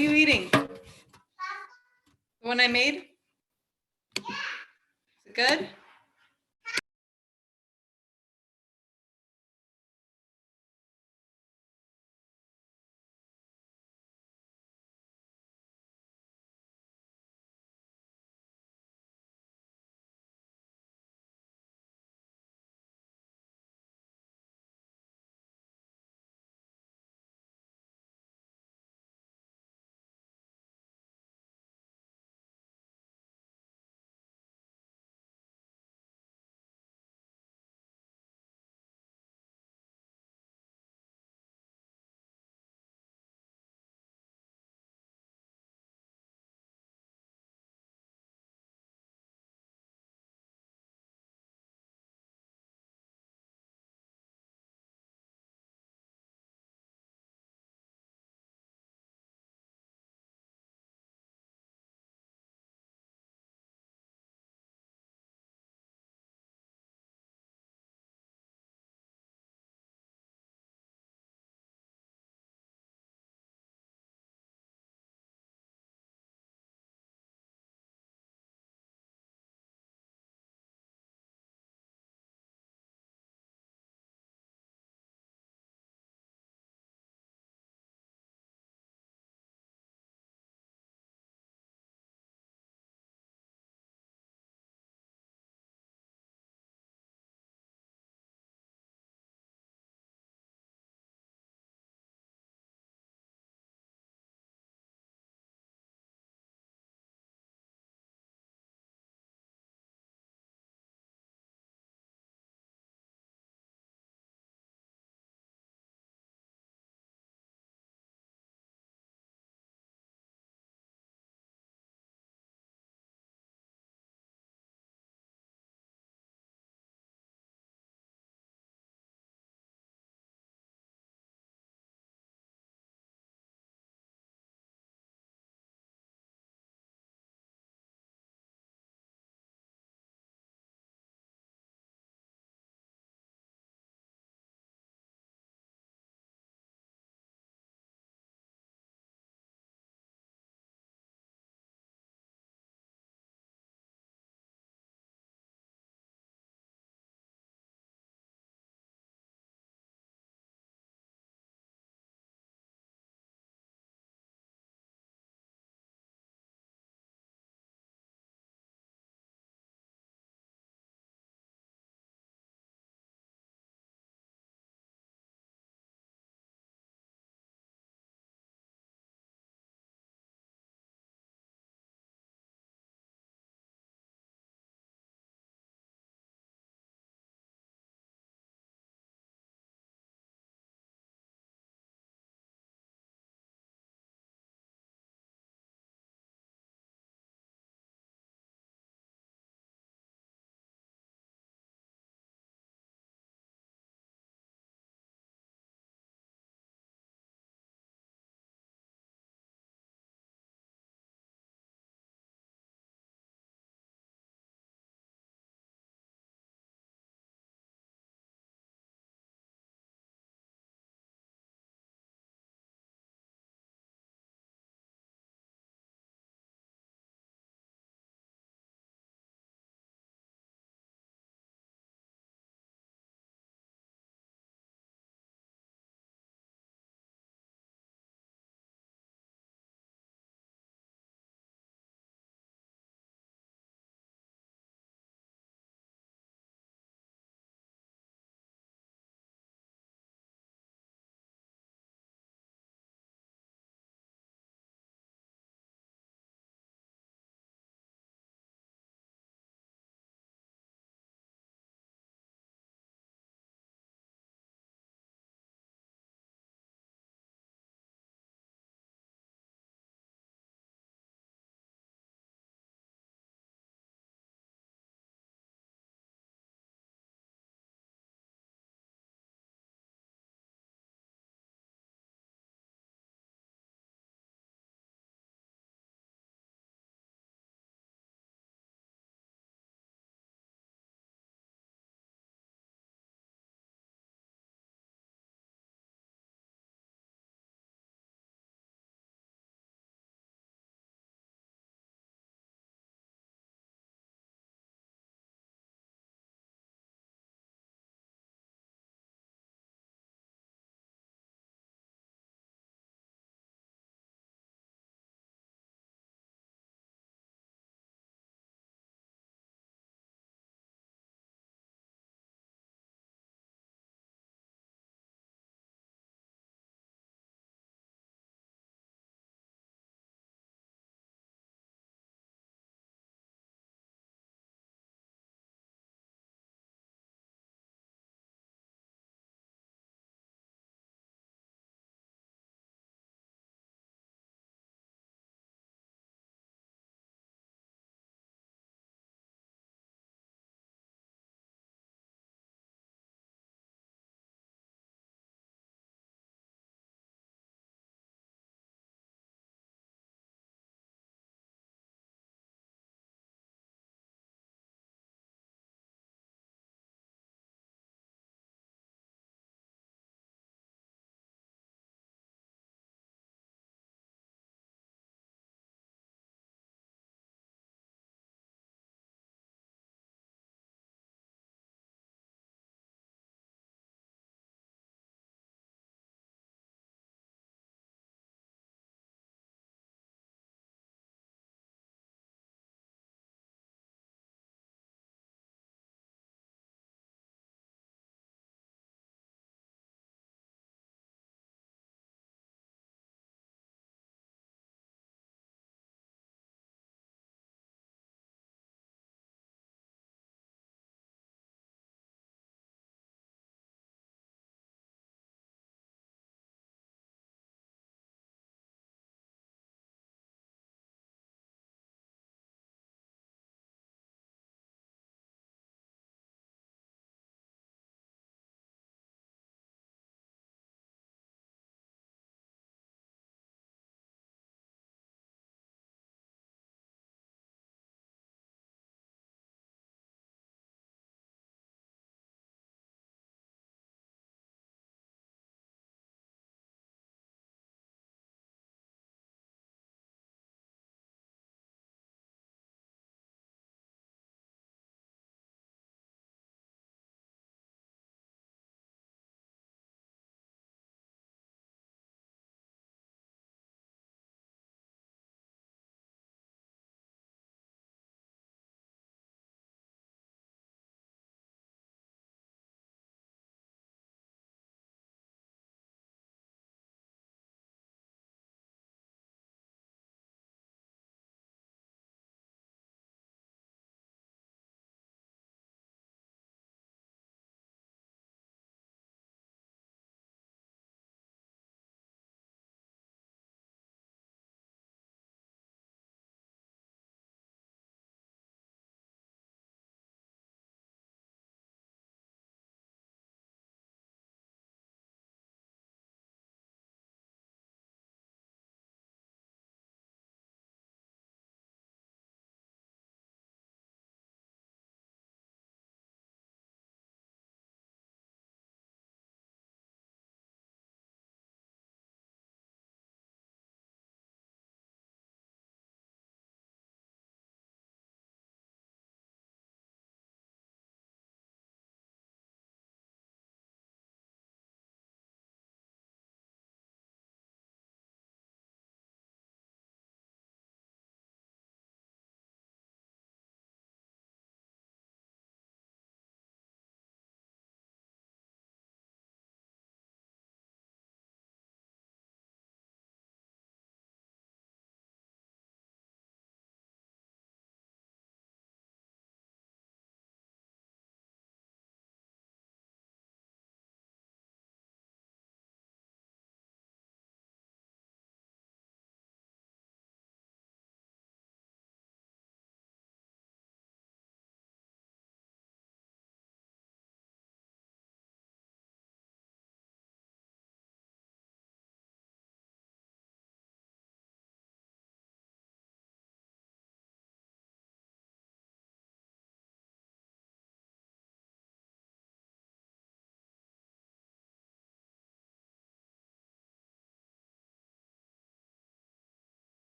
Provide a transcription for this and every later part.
are you eating? The one I made? Is it good?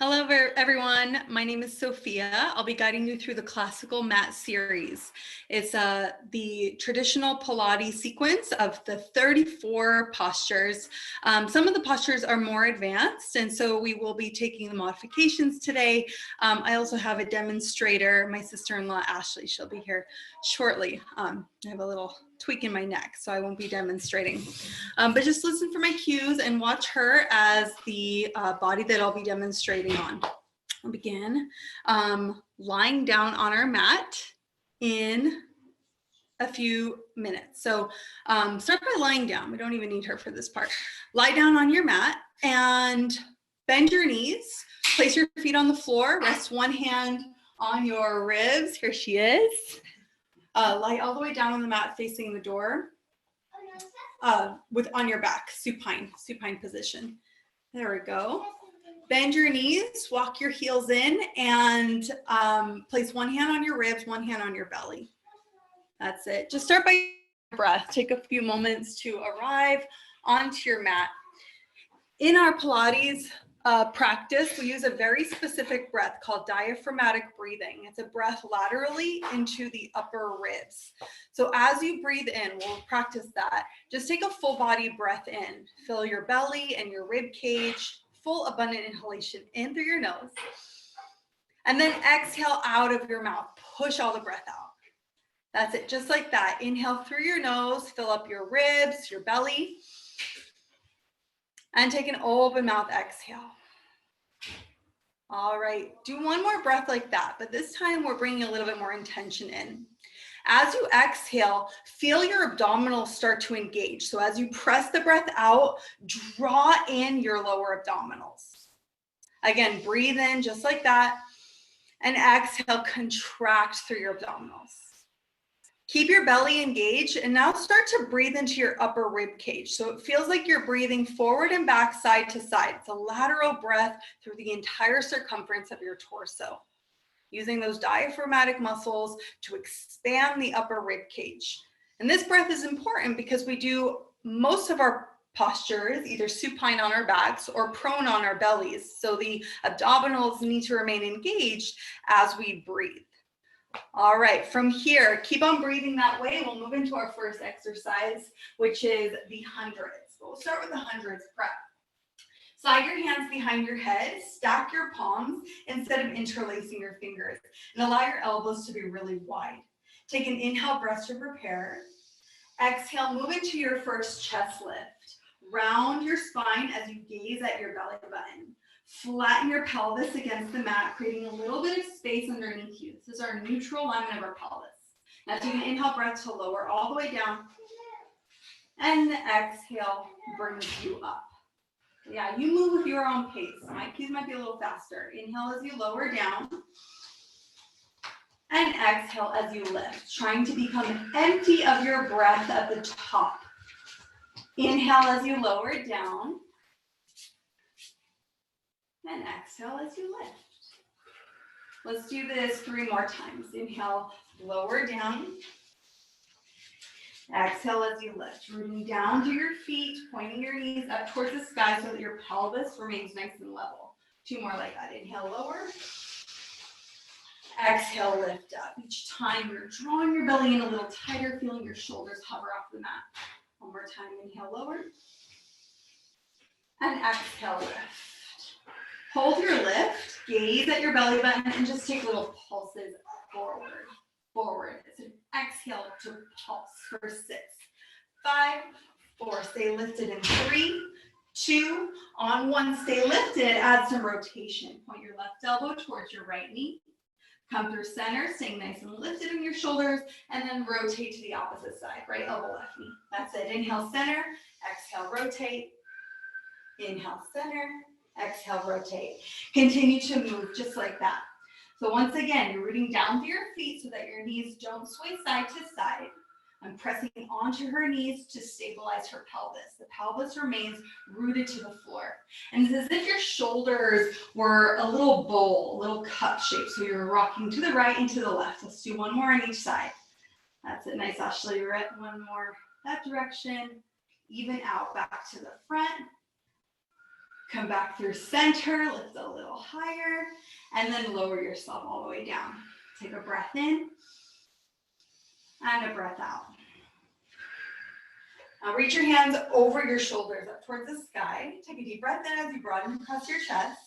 Hello, everyone. My name is Sophia. I'll be guiding you through the classical mat series. It's the traditional Pilates sequence of the 34 postures. Some of the postures are more advanced, and so we will be taking the modifications today. I also have a demonstrator, my sister-in-law, Ashley. She'll be here shortly. I have a little tweak in my neck, so I won't be demonstrating. But just listen for my cues and watch her as the body that I'll be demonstrating on. I'll begin lying down on our mat in a few minutes. So start by lying down. We don't even need her for this part. Lie down on your mat and bend your knees. Place your feet on the floor. Rest one hand on your ribs. Here she is. Lie all the way down on the mat facing the door. On your back, supine position. There we go. Bend your knees, walk your heels in, and place one hand on your ribs, one hand on your belly. That's it. Just start by breath. Take a few moments to arrive onto your mat. In our Pilates practice, we use a very specific breath called diaphragmatic breathing. It's a breath laterally into the upper ribs. So as you breathe in, we'll practice that. Just take a full body breath in. Fill your belly and your rib cage. Full abundant inhalation in through your nose. And then exhale out of your mouth. Push all the breath out. That's it, just like that. Inhale through your nose, fill up your ribs, your belly. And take an open mouth exhale. All right, do one more breath like that, but this time we're bringing a little bit more intention in. As you exhale, feel your abdominals start to engage. So as you press the breath out, draw in your lower abdominals. Again, breathe in just like that, and exhale, contract through your abdominals. Keep your belly engaged, and now start to breathe into your upper rib cage. So it feels like you're breathing forward and back, side to side. It's a lateral breath through the entire circumference of your torso, using those diaphragmatic muscles to expand the upper rib cage. And this breath is important because we do most of our postures either supine on our backs or prone on our bellies. So the abdominals need to remain engaged as we breathe. All right, from here, keep on breathing that way. We'll move into our first exercise, which is the hundreds. We'll start with the hundreds prep. Slide your hands behind your head, stack your palms instead of interlacing your fingers, and allow your elbows to be really wide. Take an inhale breath to prepare. Exhale, move into your first chest lift. Round your spine as you gaze at your belly button. Flatten your pelvis against the mat, creating a little bit of space underneath you. This is our neutral alignment of our pelvis. Now take an inhale breath to lower all the way down. And exhale brings you up. Yeah, you move with your own pace. My cues might be a little faster. Inhale as you lower down. And exhale as you lift, trying to become empty of your breath at the top. Inhale as you lower down. And exhale as you lift. Let's do this 3 more times. Inhale, lower down. Exhale as you lift, rooting down to your feet, pointing your knees up towards the sky so that your pelvis remains nice and level. 2 more like that. Inhale, lower. Exhale, lift up. Each time you're drawing your belly in a little tighter, feeling your shoulders hover off the mat. 1 more time. Inhale, lower. And exhale, lift. Hold your lift, gaze at your belly button, and just take little pulses forward, forward. So exhale to pulse for 6, 5, 4. Stay lifted in 3, 2, on 1. Stay lifted, add some rotation. Point your left elbow towards your right knee. Come through center, staying nice and lifted in your shoulders, and then rotate to the opposite side, right elbow, left knee. That's it. Inhale, center. Exhale, rotate. Inhale, center. Exhale, rotate. Continue to move just like that. So once again, you're rooting down through your feet so that your knees don't sway side to side. I'm pressing onto her knees to stabilize her pelvis. The pelvis remains rooted to the floor. And it's as if your shoulders were a little bowl, a little cup shape. So you're rocking to the right and to the left. Let's do 1 more on each side. That's it. Nice, Ashley. You're at 1 more that direction. Even out, back to the front. Come back through center, lift a little higher, and then lower yourself all the way down. Take a breath in and a breath out. Now reach your hands over your shoulders up towards the sky. Take a deep breath in as you broaden across your chest.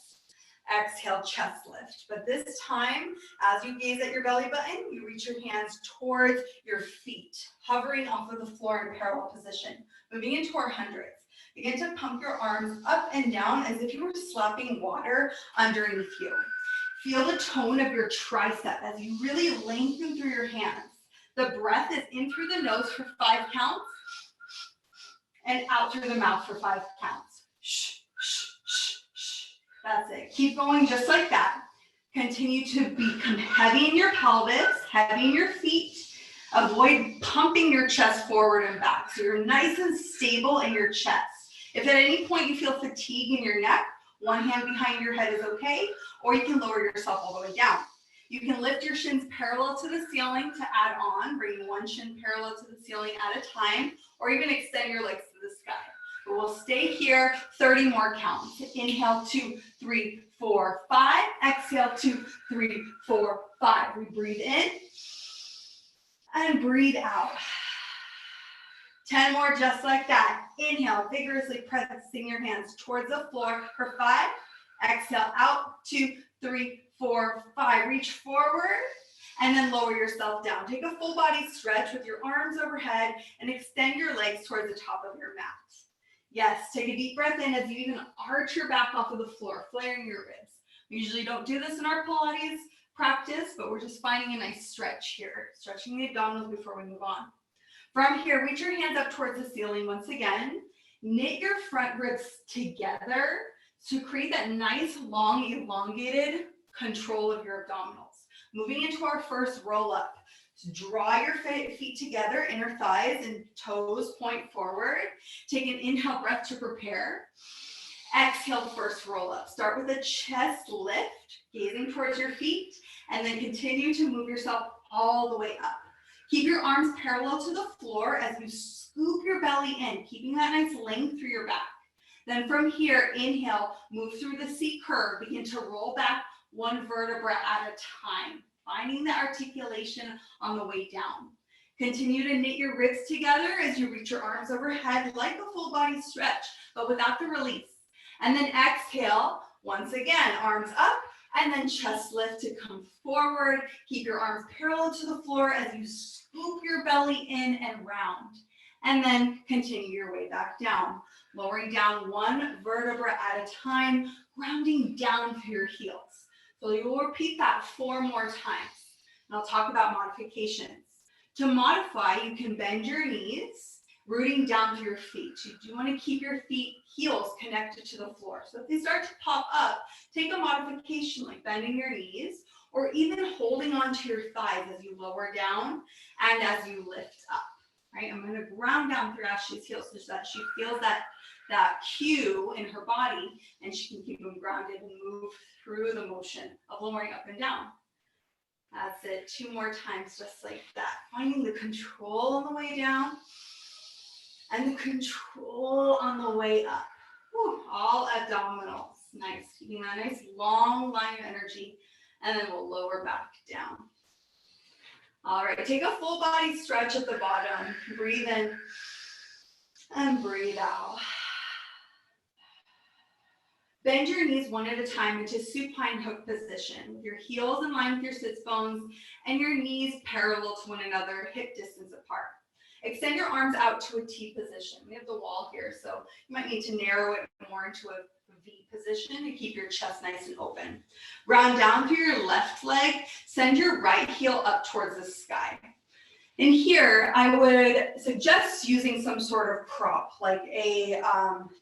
Exhale, chest lift. But this time, as you gaze at your belly button, you reach your hands towards your feet, hovering off of the floor in parallel position. Moving into our hundreds. Begin to pump your arms up and down as if you were slapping water underneath you. Feel the tone of your tricep as you really lengthen through your hands. The breath is in through the nose for 5 counts and out through the mouth for 5 counts. Shh, shh, shh, shh. That's it. Keep going just like that. Continue to become heavy in your pelvis, heavy in your feet. Avoid pumping your chest forward and back. So you're nice and stable in your chest. If at any point you feel fatigue in your neck, one hand behind your head is okay, or you can lower yourself all the way down. You can lift your shins parallel to the ceiling to add on, bring one shin parallel to the ceiling at a time, or even extend your legs to the sky. But we'll stay here 30 more counts. Inhale, 2, 3, 4, 5. Exhale, 2, 3, 4, 5. We breathe in and breathe out. 10 more just like that. Inhale, vigorously pressing your hands towards the floor for 5. Exhale, out, 2, 3, 4, 5. Reach forward and then lower yourself down. Take a full body stretch with your arms overhead and extend your legs towards the top of your mat. Yes, take a deep breath in as you even arch your back off of the floor, flaring your ribs. We usually don't do this in our Pilates practice, but we're just finding a nice stretch here, stretching the abdominals before we move on. From here, reach your hands up towards the ceiling once again. Knit your front ribs together to create that nice, long, elongated control of your abdominals. Moving into our first roll up. So draw your feet together, inner thighs and toes point forward. Take an inhale breath to prepare. Exhale, first roll up. Start with a chest lift, gazing towards your feet, and then continue to move yourself all the way up. Keep your arms parallel to the floor as you scoop your belly in, keeping that nice length through your back. Then from here, inhale, move through the C curve, begin to roll back one vertebra at a time, finding the articulation on the way down. Continue to knit your ribs together as you reach your arms overhead like a full body stretch, but without the release. And then exhale, once again, arms up, and then chest lift to come forward. Keep your arms parallel to the floor as you scoop your belly in and round. And then continue your way back down, lowering down one vertebra at a time, grounding down through your heels. So you will repeat that 4 more times. And I'll talk about modifications. To modify, you can bend your knees, rooting down through your feet. You do want to keep your heels connected to the floor. So if they start to pop up, take a modification like bending your knees or even holding onto your thighs as you lower down and as you lift up. Right? I'm going to ground down through Ashley's heels so that she feels that cue in her body and she can keep them grounded and move through the motion of lowering up and down. That's it. 2 more times just like that. Finding the control on the way down and the control on the way up. Whew, all abdominals. Nice. Keeping that nice long line of energy. And then we'll lower back down. All right. Take a full body stretch at the bottom. Breathe in and breathe out. Bend your knees one at a time into supine hook position with your heels in line with your sits bones and your knees parallel to one another, hip distance apart. Extend your arms out to a T position. We have the wall here, so you might need to narrow it more into a V position to keep your chest nice and open. Round down through your left leg, send your right heel up towards the sky. In here, I would suggest using some sort of prop, like a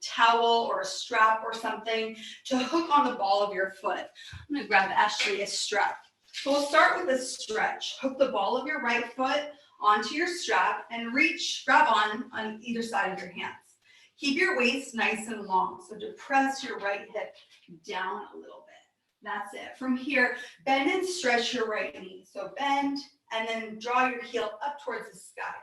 towel or a strap or something to hook on the ball of your foot. I'm gonna grab Ashley a strap. So we'll start with a stretch. Hook the ball of your right foot onto your strap and grab on either side of your hands. Keep your waist nice and long, so depress your right hip down a little bit. That's it. From here, bend and stretch your right knee. So bend, and then draw your heel up towards the sky.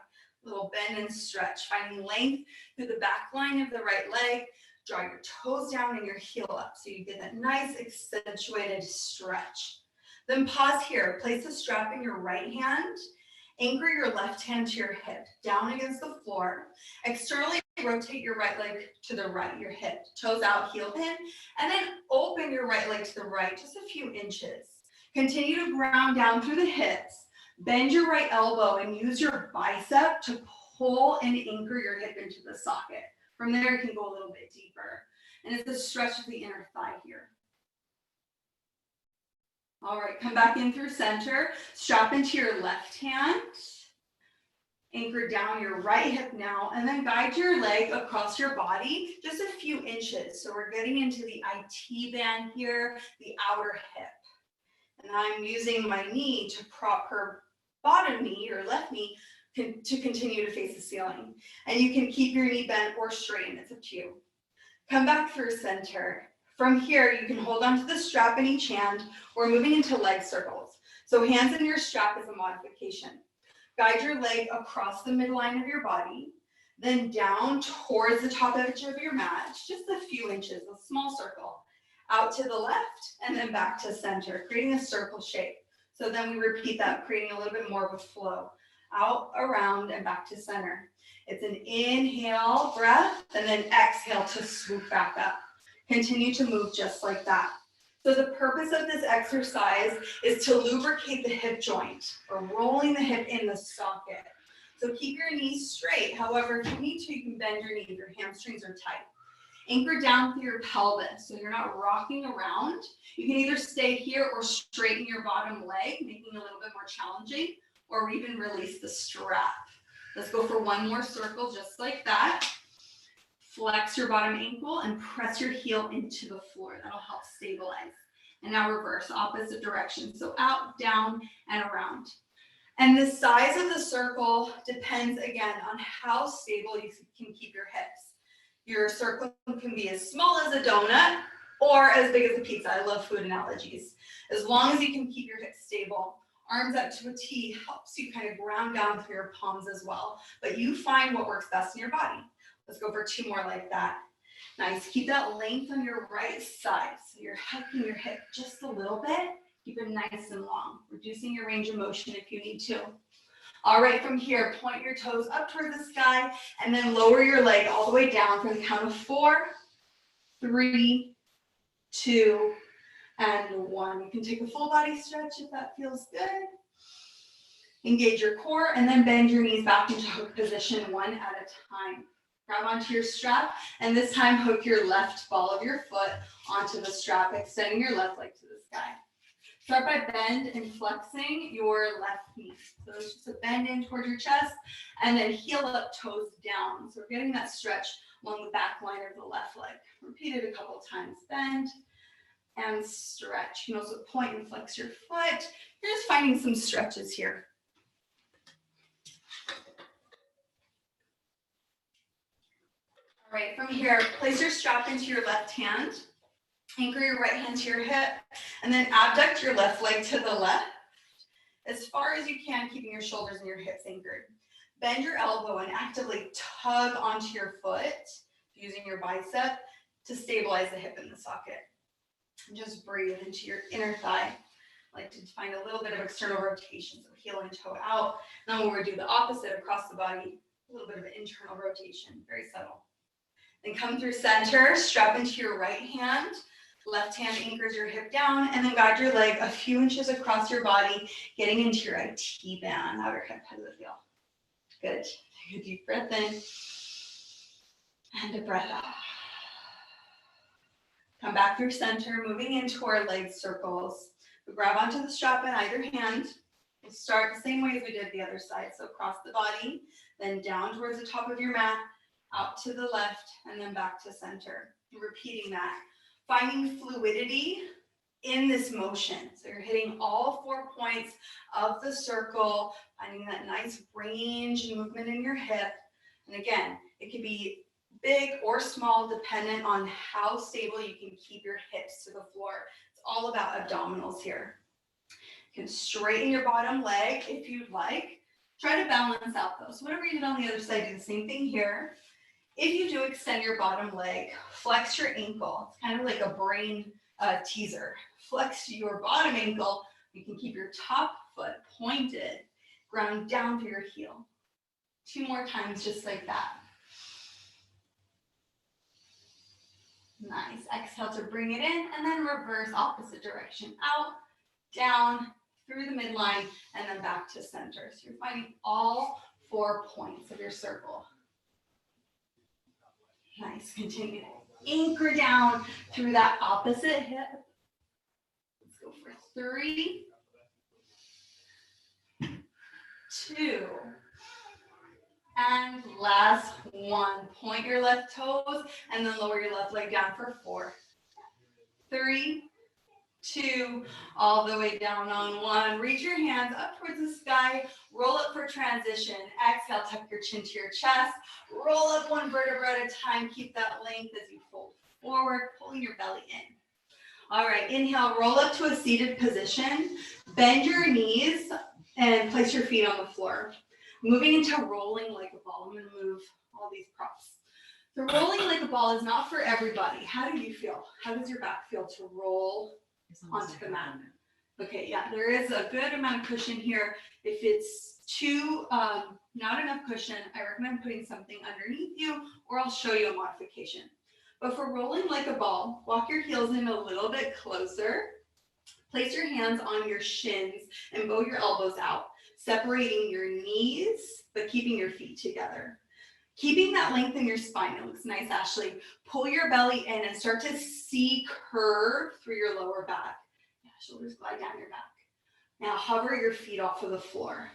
Little bend and stretch, finding length through the back line of the right leg, Draw your toes down and your heel up so you get that nice accentuated stretch. Then pause here. Place the strap in your right hand. Anchor your left hand to your hip, down against the floor. Externally rotate your right leg to the right, your hip, toes out, heel pin, and then open your right leg to the right, just a few inches. Continue to ground down through the hips. Bend your right elbow and use your bicep to pull and anchor your hip into the socket. From there, you can go a little bit deeper. And it's a stretch of the inner thigh here. All right, come back in through center. Strap into your left hand. Anchor down your right hip now, and then guide your leg across your body just a few inches. So we're getting into the IT band here, the outer hip. And I'm using my knee to prop her bottom knee or left knee to continue to face the ceiling. And you can keep your knee bent or straighten, it's up to you. Come back through center. From here, you can hold onto the strap in each hand. We're moving into leg circles. So hands in your strap is a modification. Guide your leg across the midline of your body, then down towards the top edge of your mat, just a few inches, a small circle. Out to the left, and then back to center, creating a circle shape. So then we repeat that, creating a little bit more of a flow. Out, around, and back to center. It's an inhale breath, and then exhale to swoop back up. Continue to move just like that. So the purpose of this exercise is to lubricate the hip joint, or rolling the hip in the socket. So keep your knees straight. However, if you need to, you can bend your knee if your hamstrings are tight. Anchor down through your pelvis, so you're not rocking around. You can either stay here or straighten your bottom leg, making it a little bit more challenging, or even release the strap. Let's go for one more circle, just like that. Flex your bottom ankle and press your heel into the floor. That'll help stabilize. And now reverse, opposite direction. So out, down, and around. And the size of the circle depends, again, on how stable you can keep your hips. Your circle can be as small as a donut or as big as a pizza. I love food analogies. As long as you can keep your hips stable. Arms up to a T helps you kind of ground down through your palms as well. But you find what works best in your body. Let's go for two more like that. Nice. Keep that length on your right side. So you're hugging your hip just a little bit. Keep it nice and long, reducing your range of motion if you need to. All right, from here, point your toes up toward the sky and then lower your leg all the way down for the count of 4, 3, 2, and 1. You can take a full body stretch if that feels good. Engage your core and then bend your knees back into hook position one at a time. Grab onto your strap, and this time hook your left ball of your foot onto the strap, extending your left leg to the sky. Start by bend and flexing your left knee. So it's just a bend in toward your chest, and then heel up, toes down. So we're getting that stretch along the back line of the left leg. Repeat it a couple of times. Bend and stretch. You can also point and flex your foot. You're just finding some stretches here. All right, from here, place your strap into your left hand, anchor your right hand to your hip, and then abduct your left leg to the left as far as you can, keeping your shoulders and your hips anchored. Bend your elbow and actively tug onto your foot using your bicep to stabilize the hip in the socket. And just breathe into your inner thigh. I like to find a little bit of external rotation, so heel and toe out. Then we'll do the opposite across the body, a little bit of an internal rotation, very subtle. Then come through center, strap into your right hand. Left hand anchors your hip down, and then guide your leg a few inches across your body, getting into your IT band. Outer hip, how does it feel? Good. Take a deep breath in, and a breath out. Come back through center, moving into our leg circles. We grab onto the strap in either hand. We'll start the same way as we did the other side. So across the body, then down towards the top of your mat, out to the left, and then back to center. Repeating that. Finding fluidity in this motion. So you're hitting all 4 points of the circle, finding that nice range and movement in your hip. And again, it can be big or small dependent on how stable you can keep your hips to the floor. It's all about abdominals here. You can straighten your bottom leg if you'd like. Try to balance out though. So whatever you did on the other side, do the same thing here. If you do extend your bottom leg, flex your ankle. It's kind of like a brain teaser. Flex your bottom ankle. You can keep your top foot pointed, ground down through your heel. 2 more times just like that. Nice. Exhale to bring it in, and then reverse opposite direction. Out, down, through the midline, and then back to center. So you're finding all 4 points of your circle. Nice. Continue to anchor down through that opposite hip. Let's go for 3, 2, and last 1. Point your left toes and then lower your left leg down for 4, 3, 2, all the way down on 1. Reach your hands up towards the sky. Roll up for transition. Exhale, tuck your chin to your chest. Roll up 1 vertebra at a time. Keep that length as you fold forward, pulling your belly in. All right, inhale, roll up to a seated position. Bend your knees and place your feet on the floor. Moving into rolling like a ball. I'm going to move all these props. The rolling like a ball is not for everybody. How do you feel? How does your back feel to roll onto the mat? Okay, yeah, there is a good amount of cushion here. If it's too, not enough cushion, I recommend putting something underneath you, or I'll show you a modification. But for rolling like a ball, walk your heels in a little bit closer. Place your hands on your shins and bow your elbows out, separating your knees, but keeping your feet together. Keeping that length in your spine. It looks nice, Ashley. Pull your belly in and start to C-curve through your lower back. Yeah, shoulders glide down your back. Now hover your feet off of the floor.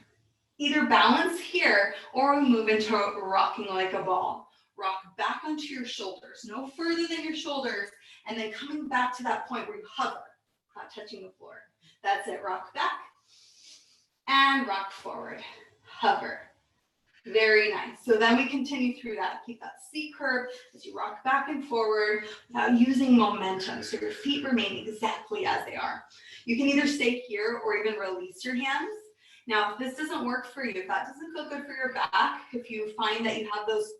Either balance here or move into rocking like a ball. Rock back onto your shoulders, no further than your shoulders, and then coming back to that point where you hover, not touching the floor. That's it. Rock back and rock forward. Hover. Very nice. So then we continue through that. Keep that C curve as you rock back and forward without using momentum. So your feet remain exactly as they are. You can either stay here or even release your hands. Now, if this doesn't work for you, if that doesn't feel good for your back, if you find that you have those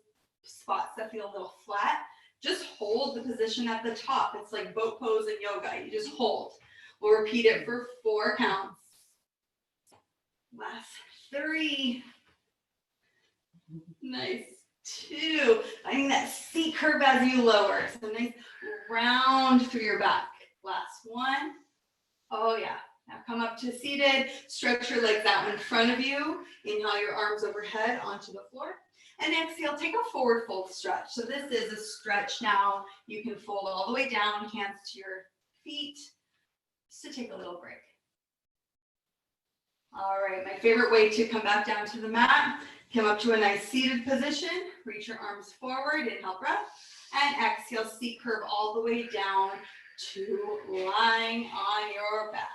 spots that feel a little flat, just hold the position at the top. It's like boat pose in yoga. You just hold. We'll repeat it for 4 counts. Last 3. Nice. 2. Finding that C curve as you lower. So nice round through your back. Last 1. Oh yeah. Now come up to seated. Stretch your legs out in front of you. Inhale your arms overhead onto the floor. And exhale, take a forward fold stretch. So this is a stretch now. You can fold all the way down, hands to your feet, just to take a little break. All right, my favorite way to come back down to the mat. Come up to a nice seated position. Reach your arms forward, inhale breath, and exhale, C curve all the way down to lying on your back.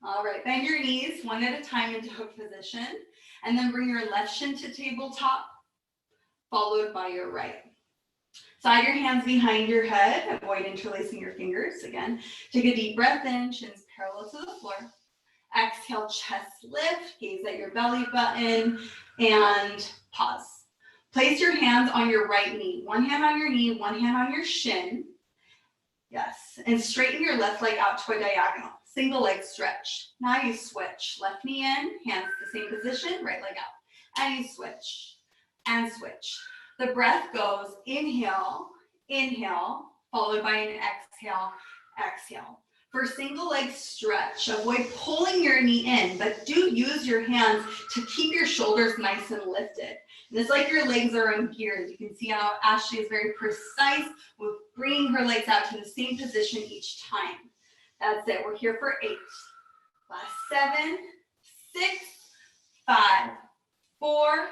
All right, bend your knees 1 at a time into hook position, and then bring your left shin to tabletop, followed by your right. Slide your hands behind your head, avoid interlacing your fingers. Again, take a deep breath in, shins parallel to the floor. Exhale, chest lift, gaze at your belly button, and pause. Place your hands on your right knee. 1 hand on your knee, 1 hand on your shin. Yes, and straighten your left leg out to a diagonal. Single leg stretch. Now you switch. Left knee in, hands the same position, right leg out. And you switch and switch. The breath goes inhale, inhale, followed by an exhale, exhale. For single leg stretch, avoid pulling your knee in, but do use your hands to keep your shoulders nice and lifted. And it's like your legs are on gears. You can see how Ashley is very precise with bringing her legs out to the same position each time. That's it. We're here for 8. Last 7, 6, 5, 4,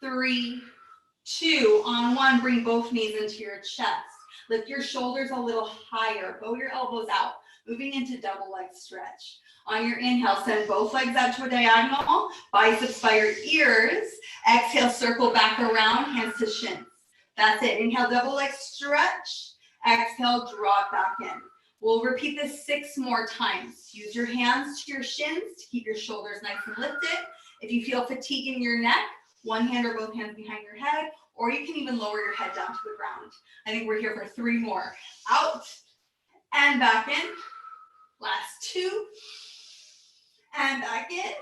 3, 2. On 1, bring both knees into your chest. Lift your shoulders a little higher. Bow your elbows out. Moving into double leg stretch. On your inhale, send both legs out to a diagonal. Biceps by your ears. Exhale, circle back around, hands to shins. That's it. Inhale, double leg stretch. Exhale, draw it back in. We'll repeat this 6 more times. Use your hands to your shins to keep your shoulders nice and lifted. If you feel fatigue in your neck, one hand or both hands behind your head, or you can even lower your head down to the ground. I think we're here for 3 more. Out and back in. Last 2. And back in.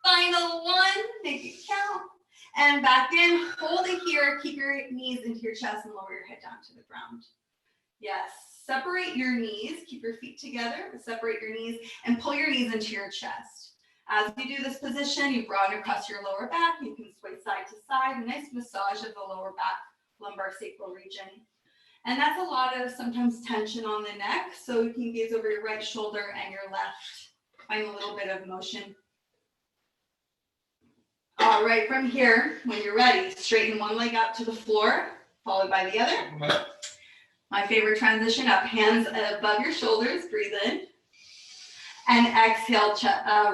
Final 1. Make it count. And back in. Hold it here. Keep your knees into your chest and lower your head down to the ground. Yes. Separate your knees. Keep your feet together. Separate your knees and pull your knees into your chest. As you do this position, you broaden across your lower back. You can sway side to side. A nice massage of the lower back, lumbar sacral region. And that's a lot of sometimes tension on the neck. So you can gaze over your right shoulder and your left. Find a little bit of motion. All right, from here, when you're ready, straighten one leg out to the floor, followed by the other. My favorite transition up, hands above your shoulders, breathe in. And exhale,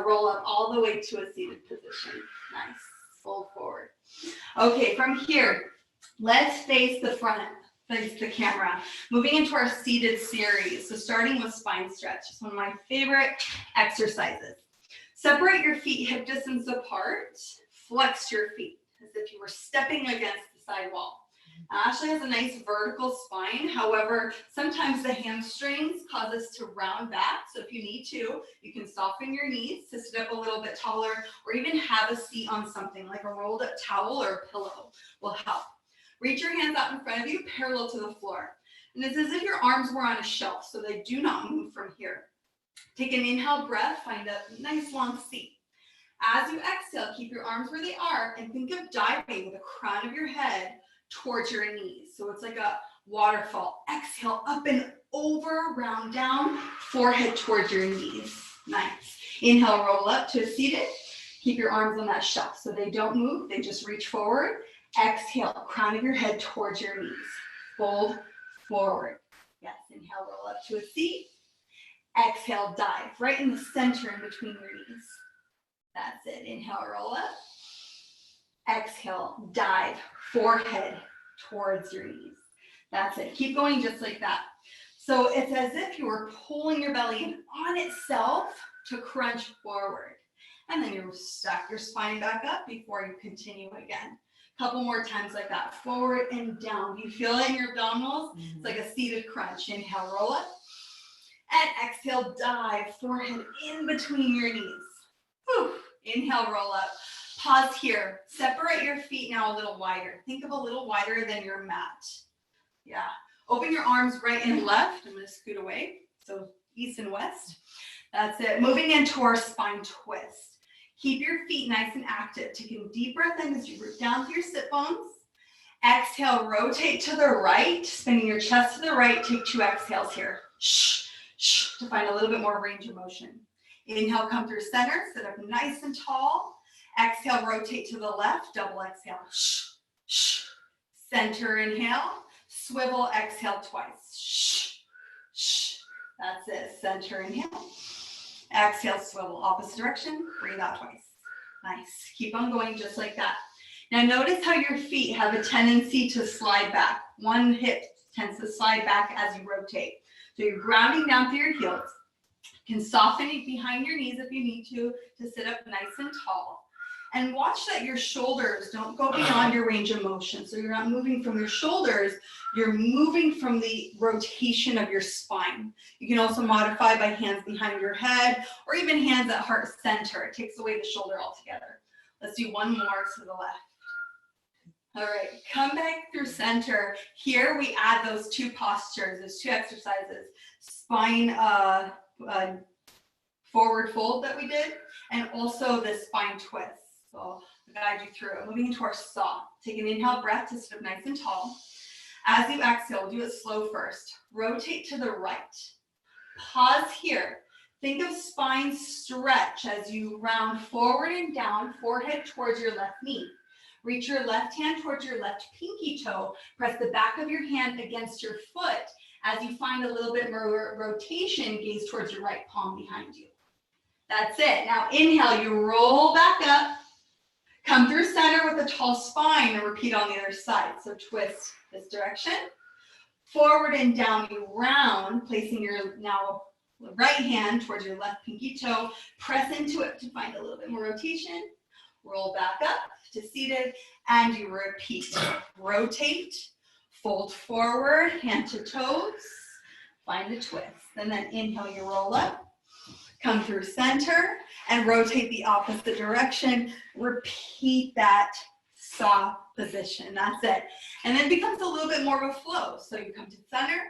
roll up all the way to a seated position. Nice, fold forward. Okay, from here, let's face the front, face the camera. Moving into our seated series. So starting with spine stretch. It's one of my favorite exercises. Separate your feet hip distance apart. Flex your feet as if you were stepping against the side wall. Ashley has a nice vertical spine. However, sometimes the hamstrings cause us to round back. So if you need to, you can soften your knees to sit up a little bit taller, or even have a seat on something like a rolled up towel or a pillow will help. Reach your hands out in front of you, parallel to the floor. And it's as if your arms were on a shelf, so they do not move from here. Take an inhale breath, find a nice long seat. As you exhale, keep your arms where they are and think of diving with the crown of your head towards your knees. So it's like a waterfall. Exhale, up and over, round down, forehead towards your knees. Nice. Inhale, roll up to a seated. Keep your arms on that shelf so they don't move. They just reach forward. Exhale, crown of your head towards your knees. Fold forward. Yes, inhale, roll up to a seat. Exhale, dive right in the center in between your knees. That's it. Inhale, roll up. Exhale, dive, forehead towards your knees. That's it. Keep going just like that. So it's as if you were pulling your belly in on itself to crunch forward. And then you stack your spine back up before you continue again. Couple more times like that. Forward and down. Do you feel it in your abdominals? It's like a seated crunch. Inhale, roll up. And exhale, dive, forehead in between your knees. Whew. Inhale, roll up. Pause here. Separate your feet now a little wider. Think of a little wider than your mat. Yeah. Open your arms right and left. I'm going to scoot away. So east and west. That's it. Moving into our spine twist. Keep your feet nice and active. Take a deep breath in as you root down to your sit bones. Exhale, rotate to the right. Spinning your chest to the right. Take 2 exhales here. Shh, shh, to find a little bit more range of motion. Inhale, come through center. Sit up nice and tall. Exhale, rotate to the left, double exhale. Shh, shh. Center inhale, swivel, exhale twice. Shh, shh. That's it. Center inhale. Exhale, swivel, opposite direction. Breathe out twice. Nice. Keep on going just like that. Now notice how your feet have a tendency to slide back. One hip tends to slide back as you rotate. So you're grounding down through your heels. You can soften it behind your knees if you need to sit up nice and tall. And watch that your shoulders don't go beyond your range of motion. So you're not moving from your shoulders, you're moving from the rotation of your spine. You can also modify by hands behind your head or even hands at heart center. It takes away the shoulder altogether. Let's do one more to the left. All right, come back through center. Here we add those 2 postures, those 2 exercises. Spine forward fold that we did, and also the spine twist. So I'll guide you through it. Moving into our saw. Take an inhale breath to sit up nice and tall. As you exhale, do it slow first. Rotate to the right. Pause here. Think of spine stretch as you round forward and down, forehead towards your left knee. Reach your left hand towards your left pinky toe. Press the back of your hand against your foot. As you find a little bit more rotation, gaze towards your right palm behind you. That's it. Now inhale, you roll back up. Come through center with a tall spine and repeat on the other side. So twist this direction. Forward and down, you round, placing your now right hand towards your left pinky toe. Press into it to find a little bit more rotation. roll back up to seated, and you repeat. Rotate, fold forward, hand to toes, find a twist. And then inhale, you roll up, come through center, and rotate the opposite direction. Repeat that soft position. That's it. And then it becomes a little bit more of a flow. So you come to center,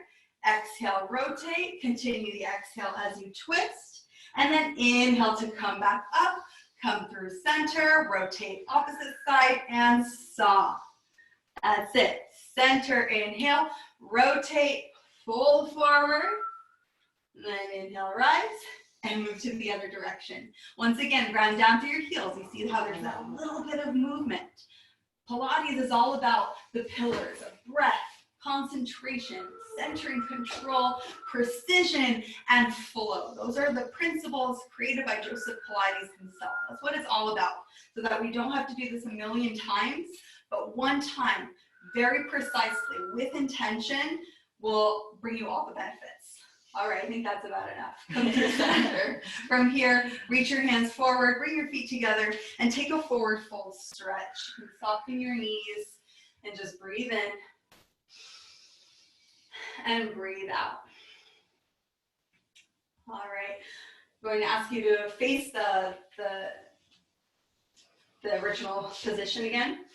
exhale, rotate, continue the exhale as you twist, and then inhale to come back up, come through center, rotate opposite side, and soft. That's it. Center, inhale, rotate, fold forward, then inhale, rise, and move to the other direction. Once again, ground down through your heels. You see how there's that little bit of movement. Pilates is all about the pillars of breath, concentration, centering, control, precision, and flow. Those are the principles created by Joseph Pilates himself. That's what it's all about, so that we don't have to do this a million times, but one time, very precisely, with intention, will bring you all the benefits. All right, I think that's about enough. Come to the center. From here, reach your hands forward, bring your feet together, and take a forward fold stretch. You can soften your knees and just breathe in and breathe out. All right, I'm going to ask you to face the original position again.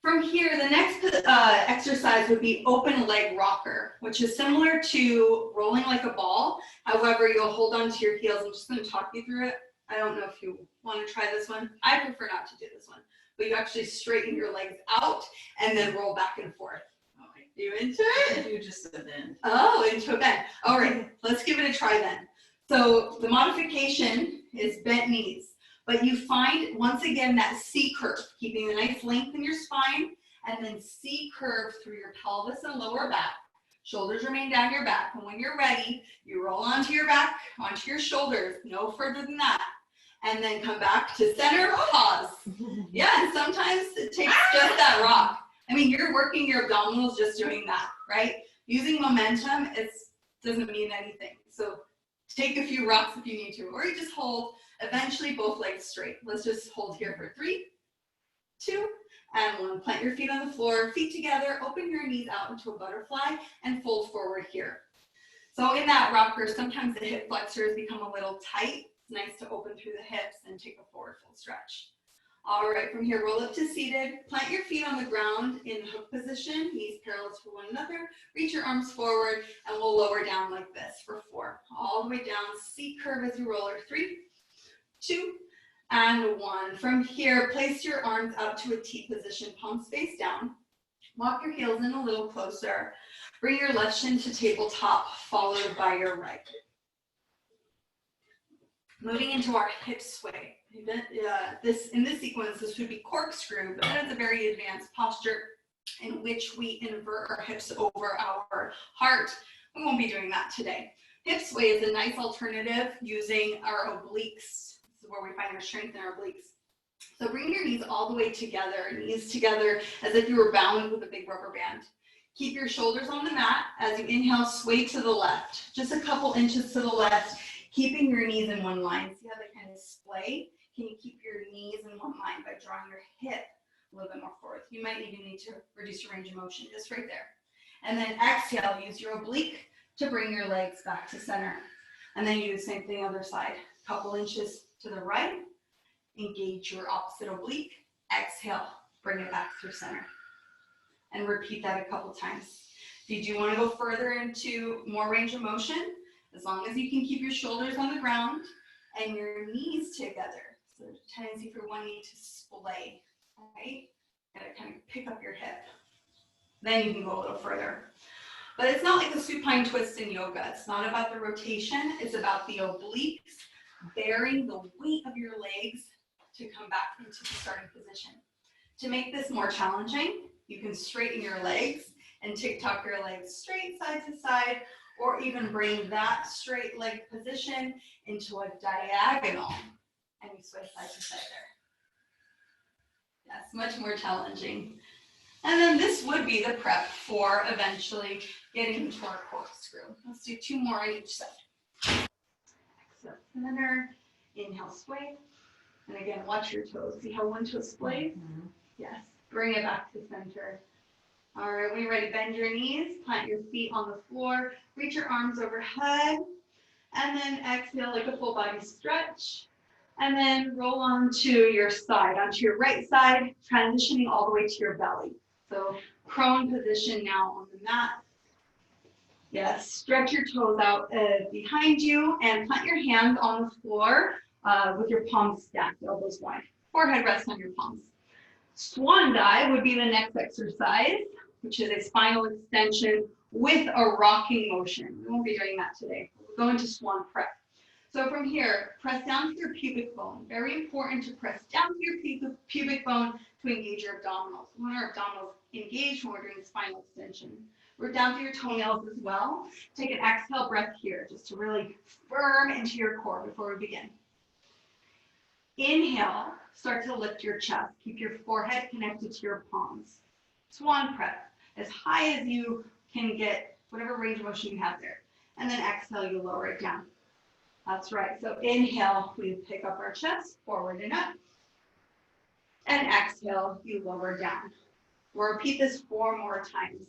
From here, the next exercise would be open leg rocker, which is similar to rolling like a ball. However, you'll hold on to your heels. I'm just going to talk you through it. I don't know if you want to try this one. I prefer not to do this one. But you actually straighten your legs out and then roll back and forth. Okay. You into it? You just a bend. Oh, into a bend. All right, let's give it a try then. So the modification is bent knees. But you find, once again, that C curve, keeping a nice length in your spine, and then C curve through your pelvis and lower back. Shoulders remain down your back. And when you're ready, you roll onto your back, onto your shoulders, no further than that. And then come back to center, pause. Yeah, and sometimes it takes just that rock. I mean, you're working your abdominals just doing that, right? Using momentum, it doesn't mean anything. So take a few rocks if you need to, or you just hold. Eventually, both legs straight. Let's just hold here for 3, 2, and 1. Plant your feet on the floor, feet together, open your knees out into a butterfly, and fold forward here. So in that rocker, sometimes the hip flexors become a little tight. It's nice to open through the hips and take a forward full stretch. All right, from here, roll up to seated. Plant your feet on the ground in hook position, knees parallel to one another. Reach your arms forward, and we'll lower down like this for 4. All the way down, C curve as you roll, 3, 2, and 1. From here, place your arms out to a T position, palms face down. Walk your heels in a little closer. Bring your left shin to tabletop, followed by your right. Moving into our hip sway. In this sequence, this would be corkscrew, but that is a very advanced posture in which we invert our hips over our heart. We won't be doing that today. Hip sway is a nice alternative using our obliques. This is where we find our strength in our obliques. So bring your knees all the way together, knees together as if you were bound with a big rubber band. Keep your shoulders on the mat. As you inhale, sway to the left, just a couple inches to the left, keeping your knees in one line. See how they kind of splay? Can you keep your knees in one line by drawing your hip a little bit more forward? You might even need to reduce your range of motion just right there. And then exhale, use your oblique to bring your legs back to center. And then you do the same thing other side. Couple inches to the right, engage your opposite oblique, exhale, bring it back through center. And repeat that a couple times. If you do want to go further into more range of motion, as long as you can keep your shoulders on the ground and your knees together. So there's a tendency for one knee to splay, right? Gotta kind of pick up your hip. Then you can go a little further. But it's not like the supine twist in yoga. It's not about the rotation. It's about the obliques bearing the weight of your legs to come back into the starting position. To make this more challenging, you can straighten your legs and tick-tock your legs straight side to side, or even bring that straight leg position into a diagonal, and you sway side to side there. Yes, much more challenging. And then this would be the prep for eventually getting into our corkscrew. Let's do 2 more on each side. Exhale, center, inhale, sway. And again, watch your toes. See how one toe splays? Yes. Bring it back to center. All right, when you're ready, bend your knees, plant your feet on the floor, reach your arms overhead, and then exhale like a full body stretch. And then roll onto your side, onto your right side, transitioning all the way to your belly. So prone position now on the mat. Yes, stretch your toes out behind you and plant your hands on the floor with your palms stacked, elbows wide. Forehead rests on your palms. Swan dive would be the next exercise, which is a spinal extension with a rocking motion. We won't be doing that today. We'll go into swan prep. So from here, press down to your pubic bone. Very important to press down to your pubic bone to engage your abdominals. We want our abdominals engaged when we're doing spinal extension. We're down to your toenails as well. Take an exhale breath here, just to really firm into your core before we begin. Inhale, start to lift your chest. Keep your forehead connected to your palms. Swan prep, as high as you can get, whatever range of motion you have there. And then exhale, you lower it down. That's right. So inhale, we pick up our chest, forward and up. And exhale, you lower down. We'll repeat this 4 more times.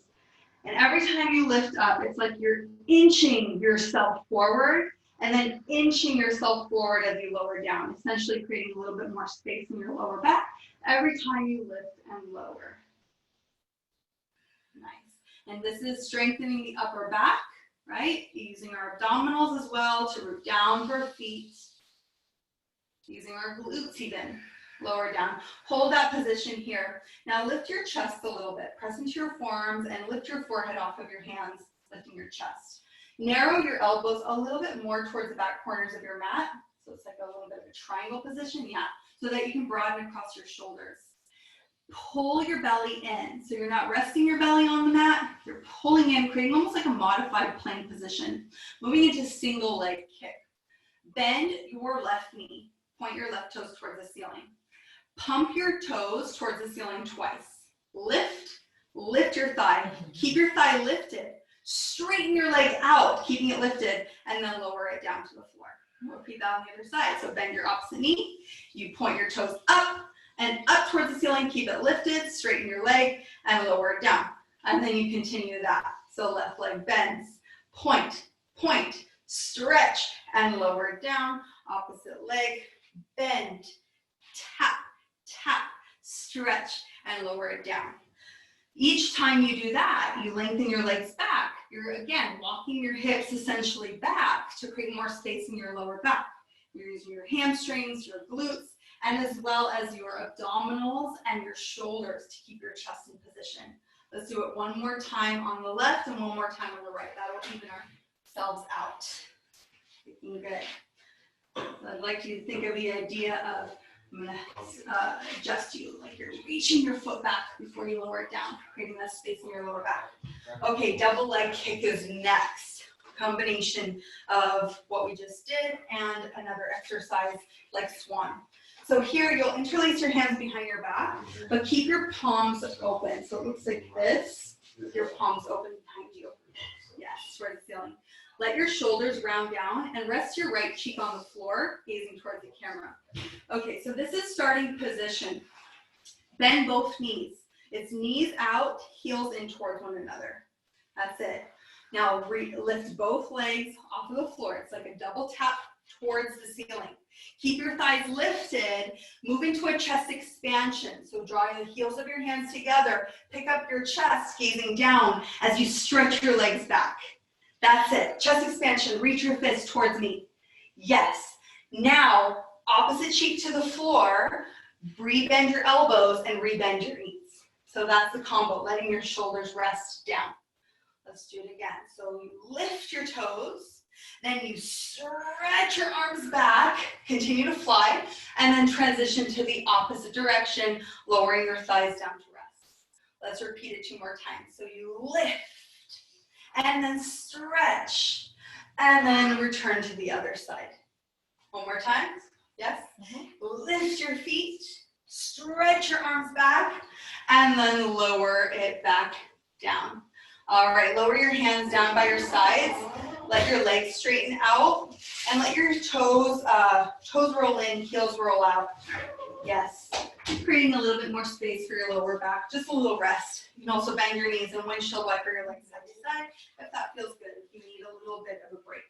And every time you lift up, it's like you're inching yourself forward and then inching yourself forward as you lower down, essentially creating a little bit more space in your lower back every time you lift and lower. Nice. And this is strengthening the upper back, right? Using our abdominals as well to root down for feet. Using our glutes even. Lower down. Hold that position here. Now lift your chest a little bit. Press into your forearms and lift your forehead off of your hands, lifting your chest. Narrow your elbows a little bit more towards the back corners of your mat. So it's like a little bit of a triangle position, yeah, so that you can broaden across your shoulders. Pull your belly in. So you're not resting your belly on the mat, you're pulling in, creating almost like a modified plank position. Moving into single leg kick. Bend your left knee. Point your left toes towards the ceiling. Pump your toes towards the ceiling twice. Lift your thigh. Keep your thigh lifted. Straighten your leg out, keeping it lifted, and then lower it down to the floor. We'll repeat that on the other side. So bend your opposite knee. You point your toes up and up towards the ceiling. Keep it lifted. Straighten your leg and lower it down. And then you continue that. So left leg bends. Point, stretch, and lower it down. Opposite leg, bend, tap, stretch, and lower it down. Each time you do that, you lengthen your legs back. You're, again, walking your hips essentially back to create more space in your lower back. You're using your hamstrings, your glutes, and as well as your abdominals and your shoulders to keep your chest in position. Let's do it one more time on the left and one more time on the right. That will even ourselves out. Looking good. So I'd like you to think of the idea of, I'm going to adjust you, like you're reaching your foot back before you lower it down, creating that space in your lower back. Okay, double leg kick is next. Combination of what we just did and another exercise like swan. So here you'll interlace your hands behind your back, but keep your palms open. So it looks like this, with your palms open behind you. Yes, towards the ceiling. Let your shoulders round down and rest your right cheek on the floor, gazing towards the camera. Okay, so this is starting position. Bend both knees. It's knees out, heels in towards one another. That's it. Now lift both legs off of the floor. It's like a double tap towards the ceiling. Keep your thighs lifted. Move into a chest expansion. So draw the heels of your hands together. Pick up your chest, gazing down as you stretch your legs back. That's it. Chest expansion. Reach your fist towards me. Yes. Now, opposite cheek to the floor. Rebend your elbows and rebend your knees. So that's the combo, letting your shoulders rest down. Let's do it again. So you lift your toes, then you stretch your arms back, continue to fly, and then transition to the opposite direction, lowering your thighs down to rest. Let's repeat it 2 more times. So you lift, and then stretch, and then return to the other side. 1 more time. Yes? Lift your feet, stretch your arms back, and then lower it back down. All right, lower your hands down by your sides. Let your legs straighten out and let your toes roll in, heels roll out. Yes, creating a little bit more space for your lower back, just a little rest. You can also bend your knees and windshield wiper your legs side to side if that feels good, if you need a little bit of a break.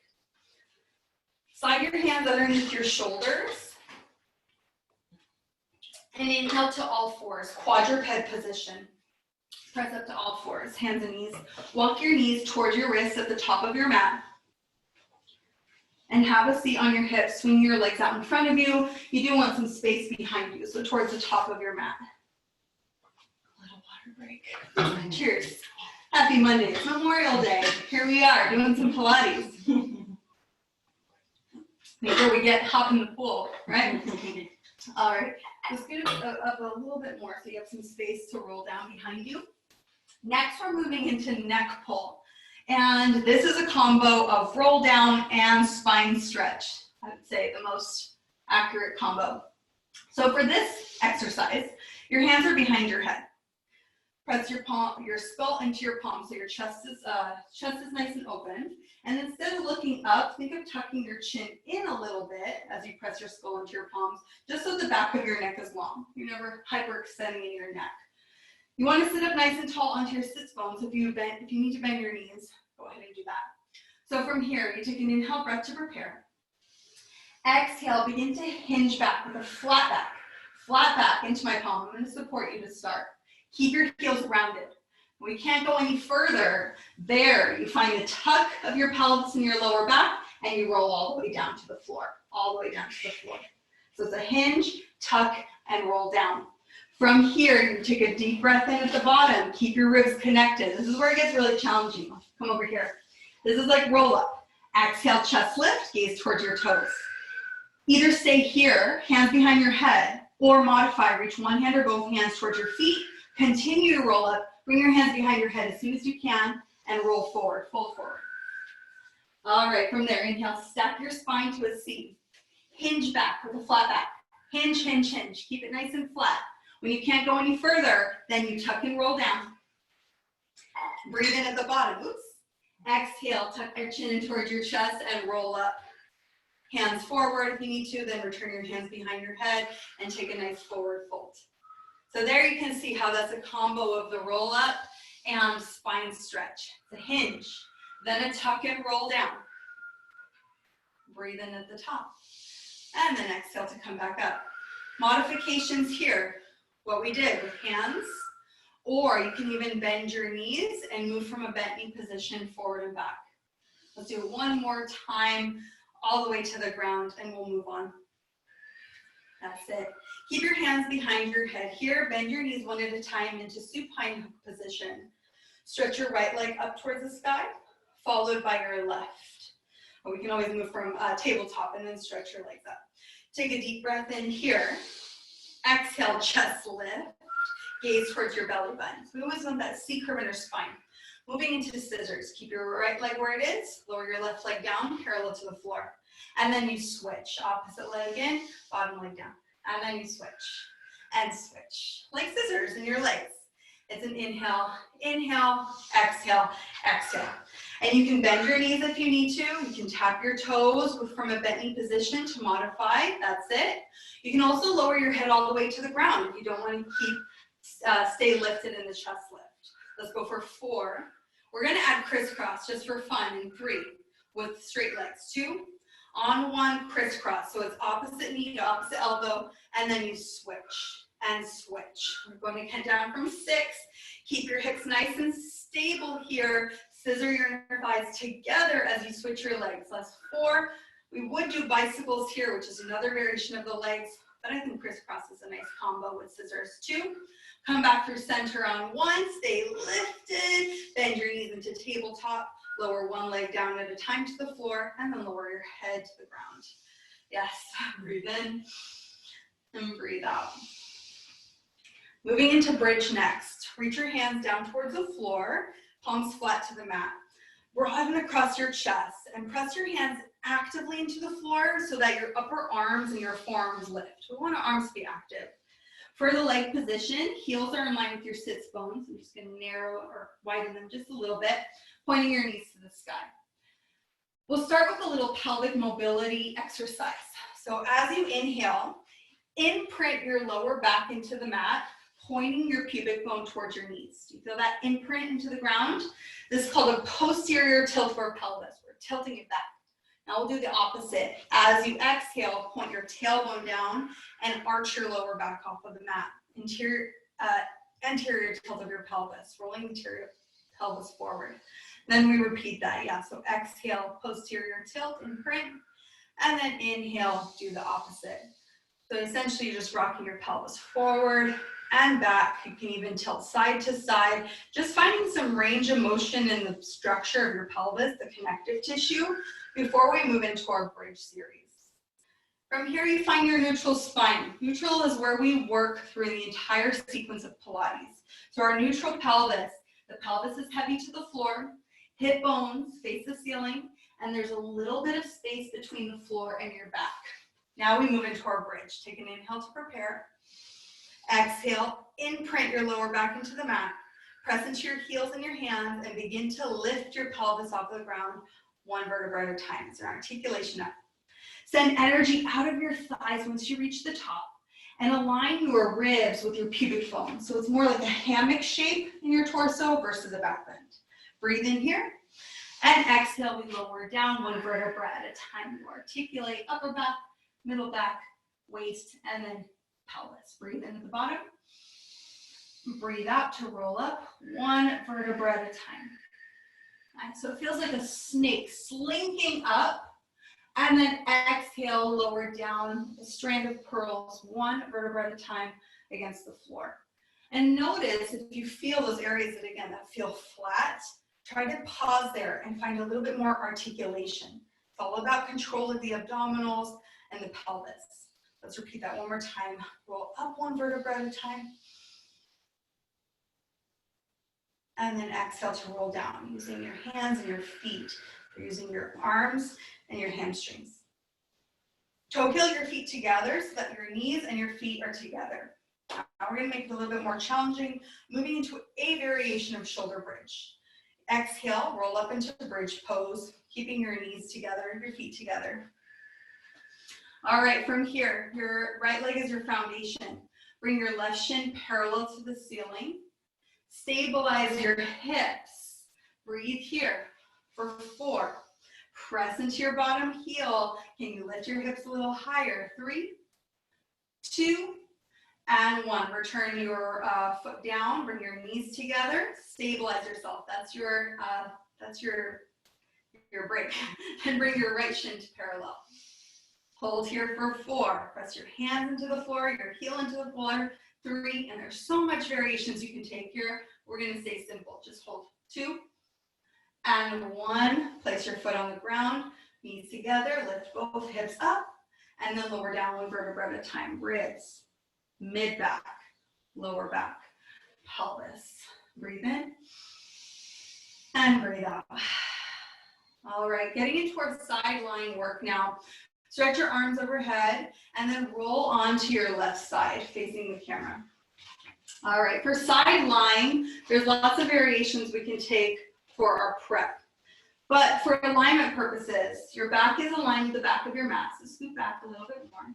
Slide your hands underneath your shoulders. And inhale to all fours, quadruped position. Press up to all fours, hands and knees. Walk your knees towards your wrists at the top of your mat. And have a seat on your hips. Swing your legs out in front of you. You do want some space behind you, so towards the top of your mat. A little water break. Cheers. Happy Monday. It's Memorial Day. Here we are doing some Pilates. Make sure we hop in the pool, right? All right. Just get up a little bit more so you have some space to roll down behind you. Next, we're moving into neck pull. And this is a combo of roll down and spine stretch. I would say the most accurate combo. So for this exercise, your hands are behind your head. Press your skull into your palm so your chest is nice and open. And instead of looking up, think of tucking your chin in a little bit as you press your skull into your palms, just so the back of your neck is long. You're never hyperextending in your neck. You want to sit up nice and tall onto your sits bones. If you need to bend your knees, go ahead and do that. So from here, you take an inhale breath to prepare. Exhale, begin to hinge back with a flat back into my palm. I'm going to support you to start. Keep your heels rounded. We can't go any further. There, you find the tuck of your pelvis in your lower back, and you roll all the way down to the floor, all the way down to the floor. So it's a hinge, tuck, and roll down. From here, you take a deep breath in at the bottom. Keep your ribs connected. This is where it gets really challenging. Come over here. This is like roll up. Exhale, chest lift, gaze towards your toes. Either stay here, hands behind your head, or modify. Reach one hand or both hands towards your feet. Continue to roll up. Bring your hands behind your head as soon as you can and roll forward, fold forward. All right, from there, inhale, stack your spine to a C. Hinge back with a flat back. Hinge, hinge, hinge. Keep it nice and flat. When you can't go any further, then you tuck and roll down. Breathe in at the bottom. Oops. Exhale, tuck your chin in towards your chest and roll up. Hands forward if you need to, then return your hands behind your head and take a nice forward fold. So there you can see how that's a combo of the roll up and spine stretch. It's a hinge, then a tuck and roll down. Breathe in at the top. And then exhale to come back up. Modifications here. What we did with hands, or you can even bend your knees and move from a bent knee position forward and back. Let's do it one more time, all the way to the ground, and we'll move on. That's it. Keep your hands behind your head here. Bend your knees one at a time into supine hook position. Stretch your right leg up towards the sky, followed by your left. Or we can always move from tabletop and then stretch your legs up. Take a deep breath in here. Exhale, chest lift. Gaze towards your belly button. So we always want that C curve in our spine. Moving into scissors. Keep your right leg where it is. Lower your left leg down, parallel to the floor. And then you switch. Opposite leg in, bottom leg down. And then you switch. And switch. Like scissors in your legs. It's an inhale, inhale, exhale, exhale. And you can bend your knees if you need to. You can tap your toes from a bent knee position to modify. That's it. You can also lower your head all the way to the ground if you don't want to stay lifted in the chest lift. Let's go for 4. We're going to add crisscross just for fun in 3 with straight legs. 2, on 1, crisscross. So it's opposite knee to opposite elbow, and then you switch and switch. We're going to count down from 6. Keep your hips nice and stable here. Scissor your inner thighs together as you switch your legs. That's 4. We would do bicycles here, which is another variation of the legs, but I think crisscross is a nice combo with scissors. 2, come back through center on 1, stay lifted, bend your knees into tabletop, lower one leg down at a time to the floor, and then lower your head to the ground. Yes, breathe in and breathe out. Moving into bridge next. Reach your hands down towards the floor, palms flat to the mat. Broaden across your chest and press your hands actively into the floor so that your upper arms and your forearms lift. We want our arms to be active. For the leg position, heels are in line with your sits bones. I'm just going to narrow or widen them just a little bit, pointing your knees to the sky. We'll start with a little pelvic mobility exercise. So as you inhale, imprint your lower back into the mat, pointing your pubic bone towards your knees. Do you feel that imprint into the ground? This is called a posterior tilt for pelvis. We're tilting it back. Now we'll do the opposite. As you exhale, point your tailbone down and arch your lower back off of the mat. Anterior tilt of your pelvis, rolling anterior pelvis forward. Then we repeat that, yeah. So exhale, posterior tilt, imprint, and then inhale, do the opposite. So essentially you're just rocking your pelvis forward and back. You can even tilt side to side, just finding some range of motion in the structure of your pelvis, the connective tissue, before we move into our bridge series. From here, you find your neutral spine. Neutral is where we work through the entire sequence of Pilates. So our neutral pelvis, the pelvis is heavy to the floor, hip bones face the ceiling, and there's a little bit of space between the floor and your back. Now we move into our bridge. Take an inhale to prepare. Exhale, imprint your lower back into the mat. Press into your heels and your hands and begin to lift your pelvis off the ground one vertebra at a time. So articulation up. Send energy out of your thighs once you reach the top and align your ribs with your pubic bone. So it's more like a hammock shape in your torso versus a back bend. Breathe in here and exhale, we lower down one vertebra at a time. You articulate upper back, middle back, waist, and then pelvis. Breathe in at the bottom. Breathe out to roll up one vertebra at a time. And so it feels like a snake slinking up, and then exhale, lower down a strand of pearls, one vertebra at a time against the floor. And notice if you feel those areas that, again, that feel flat, try to pause there and find a little bit more articulation. It's all about control of the abdominals and the pelvis. Let's repeat that one more time. Roll up one vertebra at a time. And then exhale to roll down using your hands and your feet. You're using your arms and your hamstrings. Toe heel your feet together so that your knees and your feet are together. Now we're going to make it a little bit more challenging, moving into a variation of shoulder bridge. Exhale, roll up into the bridge pose, keeping your knees together and your feet together. All right, from here, your right leg is your foundation. Bring your left shin parallel to the ceiling. Stabilize your hips. Breathe here for 4. Press into your bottom heel. Can you lift your hips a little higher? 3, 2, and 1. Return your foot down. Bring your knees together. Stabilize yourself. That's your break. And bring your right shin to parallel. Hold here for 4. Press your hands into the floor, your heel into the floor. 3, and there's so much variations you can take here. We're going to stay simple. Just hold 2 and 1. Place your foot on the ground, knees together, lift both hips up, and then lower down one vertebra at a time. Ribs, mid back, lower back, pelvis. Breathe in and breathe out. All right, getting into our side lying work now. Stretch your arms overhead and then roll onto your left side facing the camera. All right, for side lying, there's lots of variations we can take for our prep. But for alignment purposes, your back is aligned with the back of your mat, so scoot back a little bit more.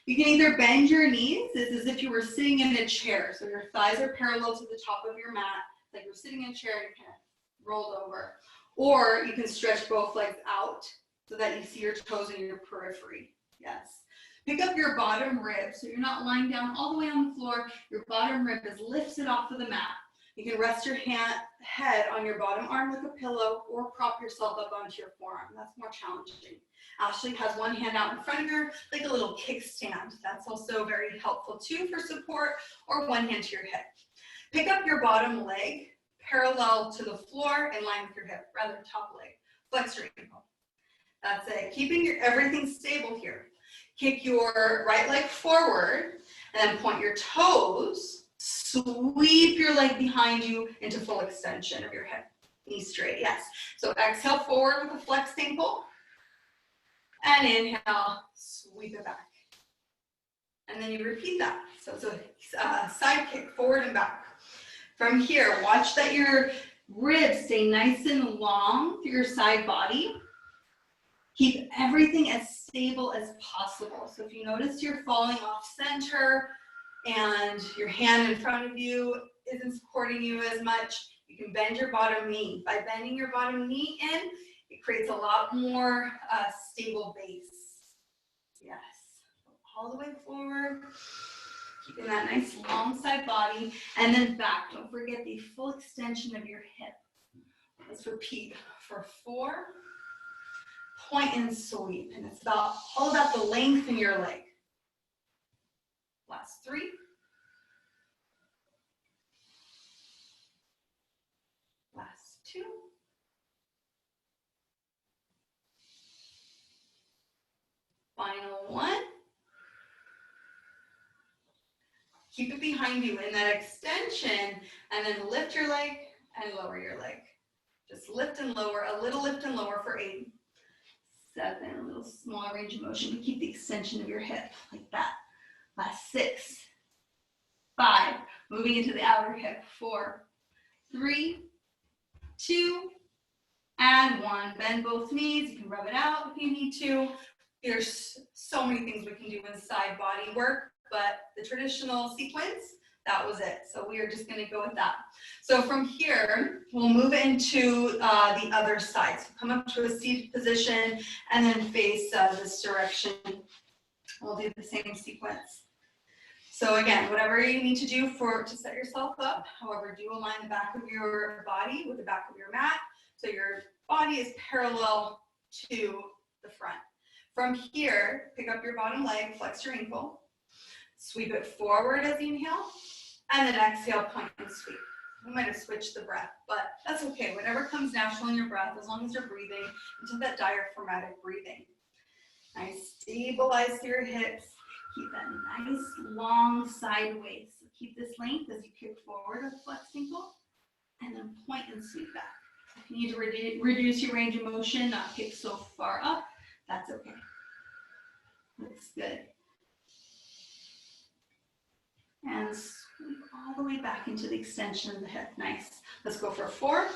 You can either bend your knees, this is if you were sitting in a chair, so your thighs are parallel to the top of your mat, like you're sitting in a chair and you're kind of rolled over. Or you can stretch both legs out so that you see your toes in your periphery. Yes. Pick up your bottom rib, so you're not lying down all the way on the floor. Your bottom rib is lifted off of the mat. You can rest your head on your bottom arm like a pillow or prop yourself up onto your forearm. That's more challenging. Ashley has one hand out in front of her, like a little kickstand. That's also very helpful too for support, or one hand to your hip. Pick up your bottom leg parallel to the floor in line with your hip, rather top leg. Flex your ankle. That's it. Keeping everything stable here. Kick your right leg forward and then point your toes. Sweep your leg behind you into full extension of your hip. Knee straight, yes. So exhale forward with a flexed ankle. And inhale, sweep it back. And then you repeat that. So it's a side kick, forward and back. From here, watch that your ribs stay nice and long through your side body. Keep everything as stable as possible. So if you notice you're falling off center and your hand in front of you isn't supporting you as much, you can bend your bottom knee. By bending your bottom knee in, it creates a lot more stable base. Yes, all the way forward, keeping that nice long side body, and then back. Don't forget the full extension of your hip. Let's repeat for 4, point and sweep, and it's all about the length in your leg. Last 3. Last 2. Final 1. Keep it behind you in that extension, and then lift your leg and lower your leg. Just lift and lower, a little lift and lower for 8. 7, a little smaller range of motion to keep the extension of your hip, like that. Last 6, 5, moving into the outer hip. 4, 3, 2, and 1. Bend both knees. You can rub it out if you need to. There's so many things we can do in side body work, but the traditional sequence, that was it. So we are just going to go with that. So from here, we'll move into the other side. So come up to a seated position and then face this direction. We'll do the same sequence. So again, whatever you need to do to set yourself up, however, do align the back of your body with the back of your mat. So your body is parallel to the front. From here, pick up your bottom leg, flex your ankle, sweep it forward as you inhale, and then exhale, point and sweep. We might have switched the breath, but that's okay. Whatever comes natural in your breath, as long as you're breathing into that diaphragmatic breathing. Nice, stabilize your hips. Keep that nice, long sideways. So keep this length as you kick forward with flexed ankle, and then point and sweep back. If you need to reduce your range of motion, not kick so far up, that's okay. Looks good. And sweep all the way back into the extension of the hip. Nice. Let's go for 4.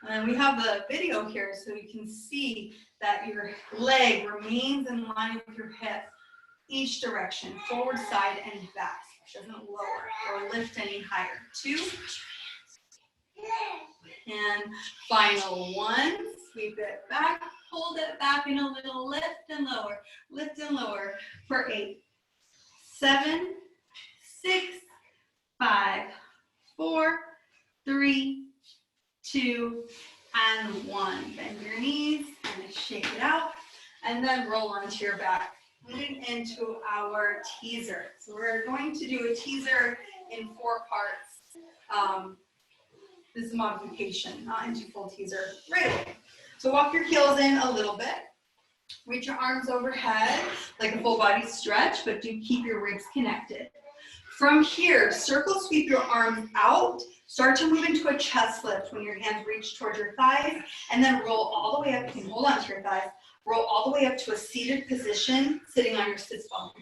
And we have the video here so you can see that your leg remains in line with your hip, each direction, forward, side, and back. It doesn't lower or lift any higher. 2. And final 1. Sweep it back, hold it back in a little lift and lower for 8, 7, 6, 5, 4, 3, 2, and 1. Bend your knees and shake it out, and then roll onto your back. Moving into our teaser. So we're going to do a teaser in 4 parts. This is a modification, not into full teaser right away. So walk your heels in a little bit. Reach your arms overhead like a full body stretch, but do keep your ribs connected. From here, circle sweep your arms out. Start to move into a chest lift when your hands reach towards your thighs, and then roll all the way up. You can hold on to your thighs. Roll all the way up to a seated position, sitting on your sits bones.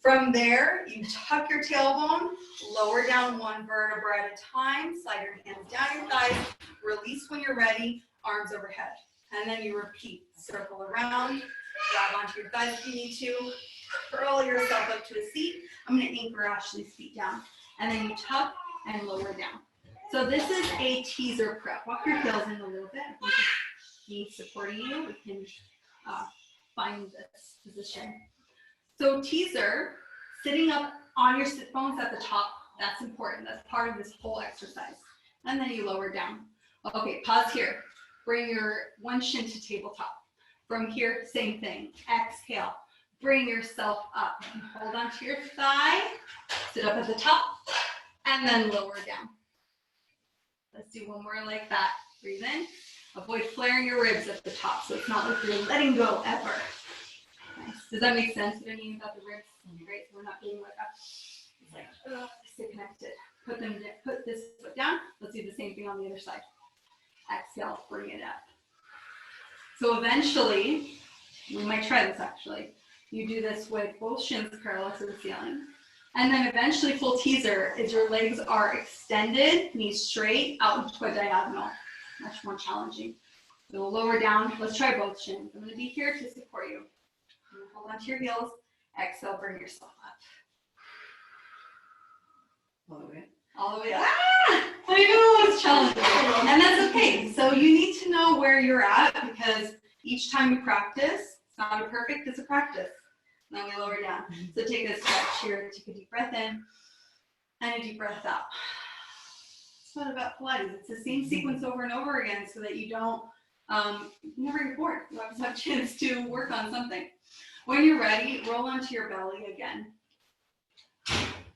From there, you tuck your tailbone, lower down 1 vertebra at a time, slide your hands down your thighs, release when you're ready, arms overhead. And then you repeat, circle around, grab onto your thighs if you need to, curl yourself up to a seat. I'm going to anchor Ashley's feet down. And then you tuck and lower down. So this is a teaser prep. Walk your heels in a little bit. If you need supporting you, we can find this position. So teaser, sitting up on your sit bones at the top, that's important. That's part of this whole exercise. And then you lower down. Okay, pause here. Bring your one shin to tabletop. From here, same thing. Exhale. Bring yourself up. And hold onto your thigh. Sit up at the top. And then lower down. Let's do one more like that. Breathe in. Avoid flaring your ribs at the top. So it's not like you're letting go ever. Nice. Does that make sense? You don't need about the ribs. Great. So we're not doing like that. It's like, stay connected. Put this foot down. Let's do the same thing on the other side. Exhale, bring it up. So eventually, we might try this actually. You do this with both shins parallel to the ceiling. And then eventually full teaser is your legs are extended, knees straight, out into a diagonal. Much more challenging. So we'll lower down. Let's try both shins. I'm going to be here to support you. Hold on to your heels. Exhale, bring yourself up. All the way. All the way up. Ah! I know, it's challenging. And that's okay. So you need to know where you're at, because each time you practice, it's not a perfect, it's a practice. And then we lower down. So take a stretch here. Take a deep breath in and a deep breath out. It's not about Pilates. It's the same sequence over and over again so that you don't, you never get bored. You always have a chance to work on something. When you're ready, roll onto your belly again.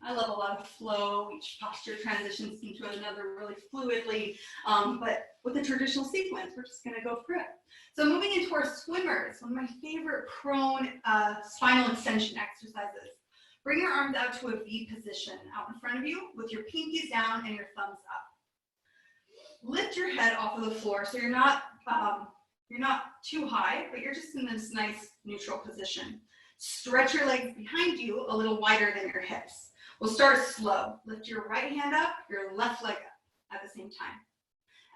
I love a lot of flow. Each posture transitions into another really fluidly, but with the traditional sequence, we're just going to go through it. So moving into our swimmers, one of my favorite prone spinal extension exercises. Bring your arms out to a V position out in front of you with your pinkies down and your thumbs up. Lift your head off of the floor so you're not too high, but you're just in this nice neutral position. Stretch your legs behind you a little wider than your hips. We'll start slow. Lift your right hand up, your left leg up at the same time.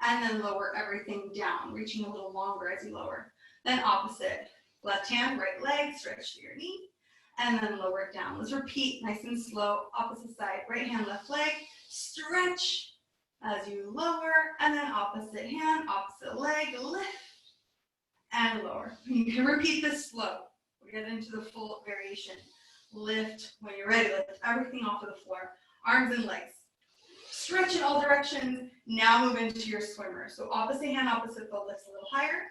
And then lower everything down, reaching a little longer as you lower. Then opposite. Left hand, right leg, stretch to your knee, and then lower it down. Let's repeat nice and slow. Opposite side, right hand, left leg, stretch as you lower, and then opposite hand, opposite leg, lift and lower. You can repeat this slow. We'll get into the full variation. Lift when you're ready. Lift everything off of the floor. Arms and legs. Stretch in all directions. Now move into your swimmer. So opposite hand, opposite foot lifts a little higher.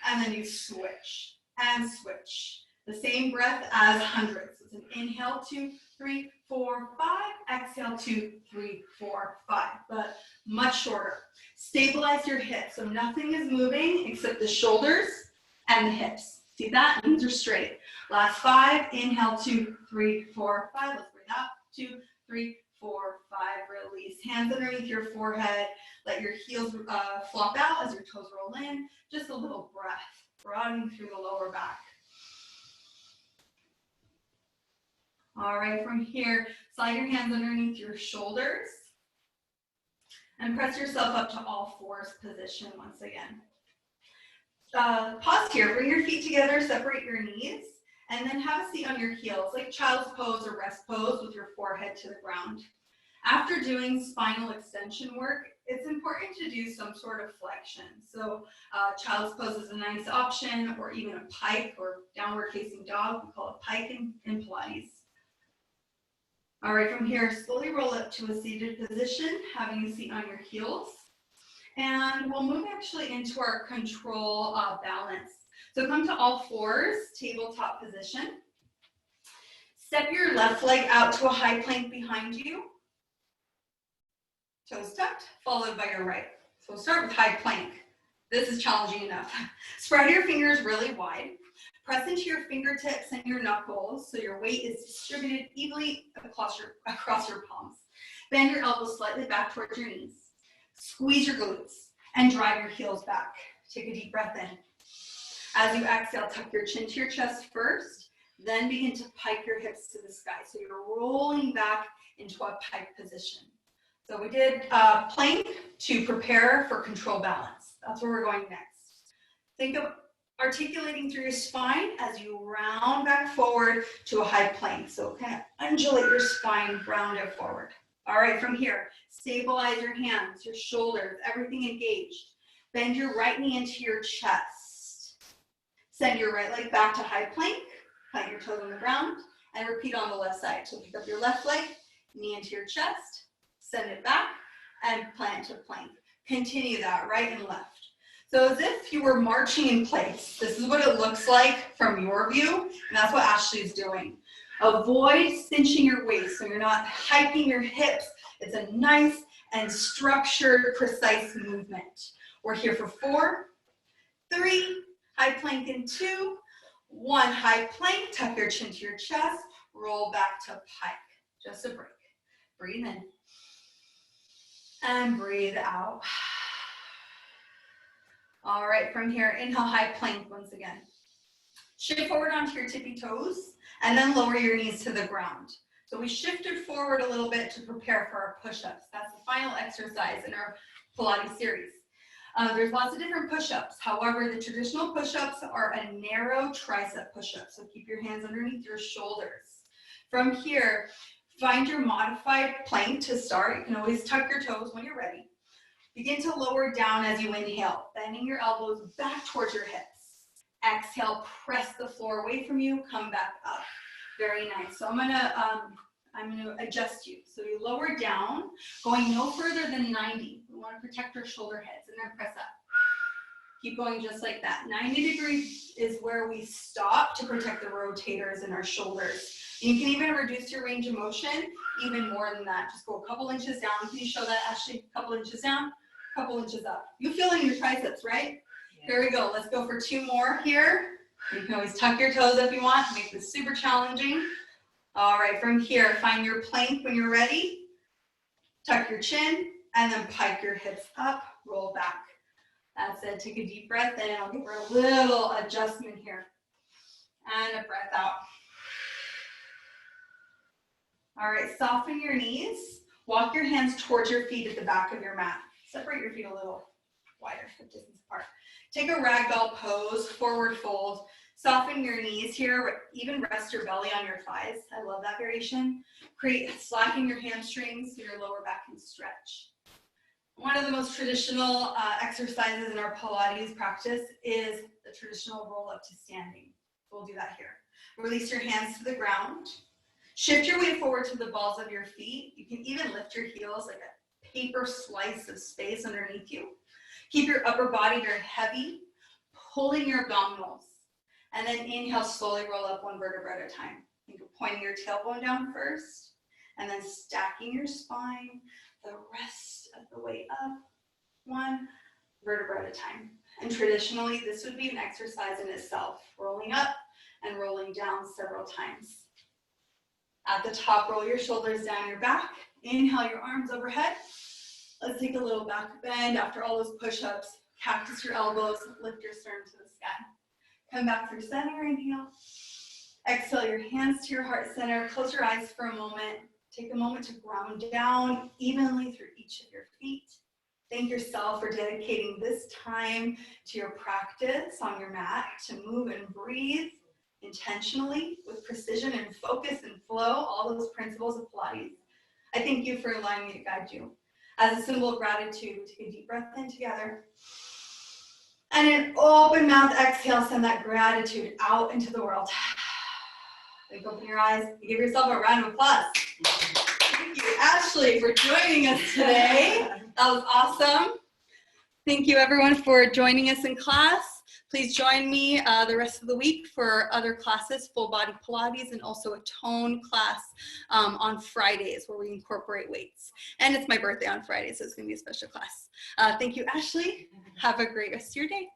And then you switch and switch. The same breath as hundreds. It's an inhale, 2, 3, 4, 5. Exhale, 2, 3, 4, 5. But much shorter. Stabilize your hips. So nothing is moving except the shoulders and the hips. See that? Knees are straight. Last 5. Inhale, 2, 3, 4, 5. Let's bring up. 2, 3, 4, 5. Release. Hands underneath your forehead. Let your heels flop out as your toes roll in. Just a little breath. Broadening through the lower back. All right, from here, slide your hands underneath your shoulders. And press yourself up to all fours position once again. Pause here, bring your feet together, separate your knees, and then have a seat on your heels, like child's pose or rest pose with your forehead to the ground. After doing spinal extension work, it's important to do some sort of flexion. So child's pose is a nice option, or even a pike or downward facing dog. We call it pike in Pilates. All right, from here, slowly roll up to a seated position, having a seat on your heels. And we'll move actually into our control balance. So come to all fours, tabletop position. Step your left leg out to a high plank behind you. Toes tucked, followed by your right. So we'll start with high plank. This is challenging enough. Spread your fingers really wide. Press into your fingertips and your knuckles so your weight is distributed evenly across your palms. Bend your elbows slightly back towards your knees. Squeeze your glutes and drive your heels back. Take a deep breath in. As you exhale, tuck your chin to your chest first, then begin to pike your hips to the sky. So you're rolling back into a pike position. So we did plank to prepare for control balance. That's where we're going next. Think of articulating through your spine as you round back forward to a high plank. So kind of undulate your spine, round it forward. All right, from here, stabilize your hands, your shoulders, everything engaged. Bend your right knee into your chest. Send your right leg back to high plank. Plant your toes on the ground and repeat on the left side. So pick up your left leg, knee into your chest, send it back and plant to plank. Continue that right and left. So as if you were marching in place. This is what it looks like from your view, and that's what Ashley's doing. Avoid cinching your waist so you're not hiking your hips. It's a nice and structured, precise movement. We're here for 4, 3, high plank in 2, 1, high plank, tuck your chin to your chest, roll back to pike. Just a break. Breathe in. And breathe out. All right, from here, inhale, high plank once again. Shift forward onto your tippy toes, and then lower your knees to the ground. So we shifted forward a little bit to prepare for our push-ups. That's the final exercise in our Pilates series. There's lots of different push-ups. However, the traditional push-ups are a narrow tricep push-up. So keep your hands underneath your shoulders. From here, find your modified plank to start. You can always tuck your toes when you're ready. Begin to lower down as you inhale, bending your elbows back towards your hips. Exhale, press the floor away from you, come back up. Very nice. So I'm gonna adjust you. So you lower down, going no further than 90. We want to protect our shoulder heads and then press up. Keep going just like that. 90 degrees is where we stop to protect the rotators in our shoulders. And you can even reduce your range of motion even more than that. Just go a couple inches down. Can you show that, Ashley? A couple inches down, a couple inches up. You feel it in your triceps, right? Yeah. Here we go. Let's go for 2 more here. You can always tuck your toes if you want to make this super challenging. All right, from here, find your plank when you're ready. Tuck your chin and then pike your hips up, roll back. That's it. Take a deep breath in. I'll give her a little adjustment here. And a breath out. All right, soften your knees. Walk your hands towards your feet at the back of your mat. Separate your feet a little wider, hip distance apart. Take a ragdoll pose, forward fold. Soften your knees here, even rest your belly on your thighs. I love that variation. Slacken your hamstrings so your lower back can stretch. One of the most traditional exercises in our Pilates practice is the traditional roll up to standing. We'll do that here. Release your hands to the ground. Shift your weight forward to the balls of your feet. You can even lift your heels like a paper slice of space underneath you. Keep your upper body very heavy, pulling your abdominals. And then inhale, slowly roll up 1 vertebra at a time. Think of pointing your tailbone down first, and then stacking your spine the rest of the way up, 1 vertebra at a time. And traditionally, this would be an exercise in itself, rolling up and rolling down several times. At the top, roll your shoulders down your back. Inhale your arms overhead. Let's take a little back bend after all those push-ups. Cactus your elbows, lift your sternum to the sky. Come back through center, inhale. Exhale your hands to your heart center. Close your eyes for a moment. Take a moment to ground down evenly through each of your feet. Thank yourself for dedicating this time to your practice on your mat to move and breathe intentionally with precision and focus and flow, all those principles of Pilates. I thank you for allowing me to guide you. As a symbol of gratitude, take a deep breath in together. And an open mouth exhale, send that gratitude out into the world. Then open your eyes. Give yourself a round of applause. Thank you, Ashley, for joining us today. That was awesome. Thank you, everyone, for joining us in class. Please join me the rest of the week for other classes, full body Pilates, and also a tone class on Fridays where we incorporate weights. And it's my birthday on Friday, so it's going to be a special class. Thank you, Ashley. Have a great rest of your day.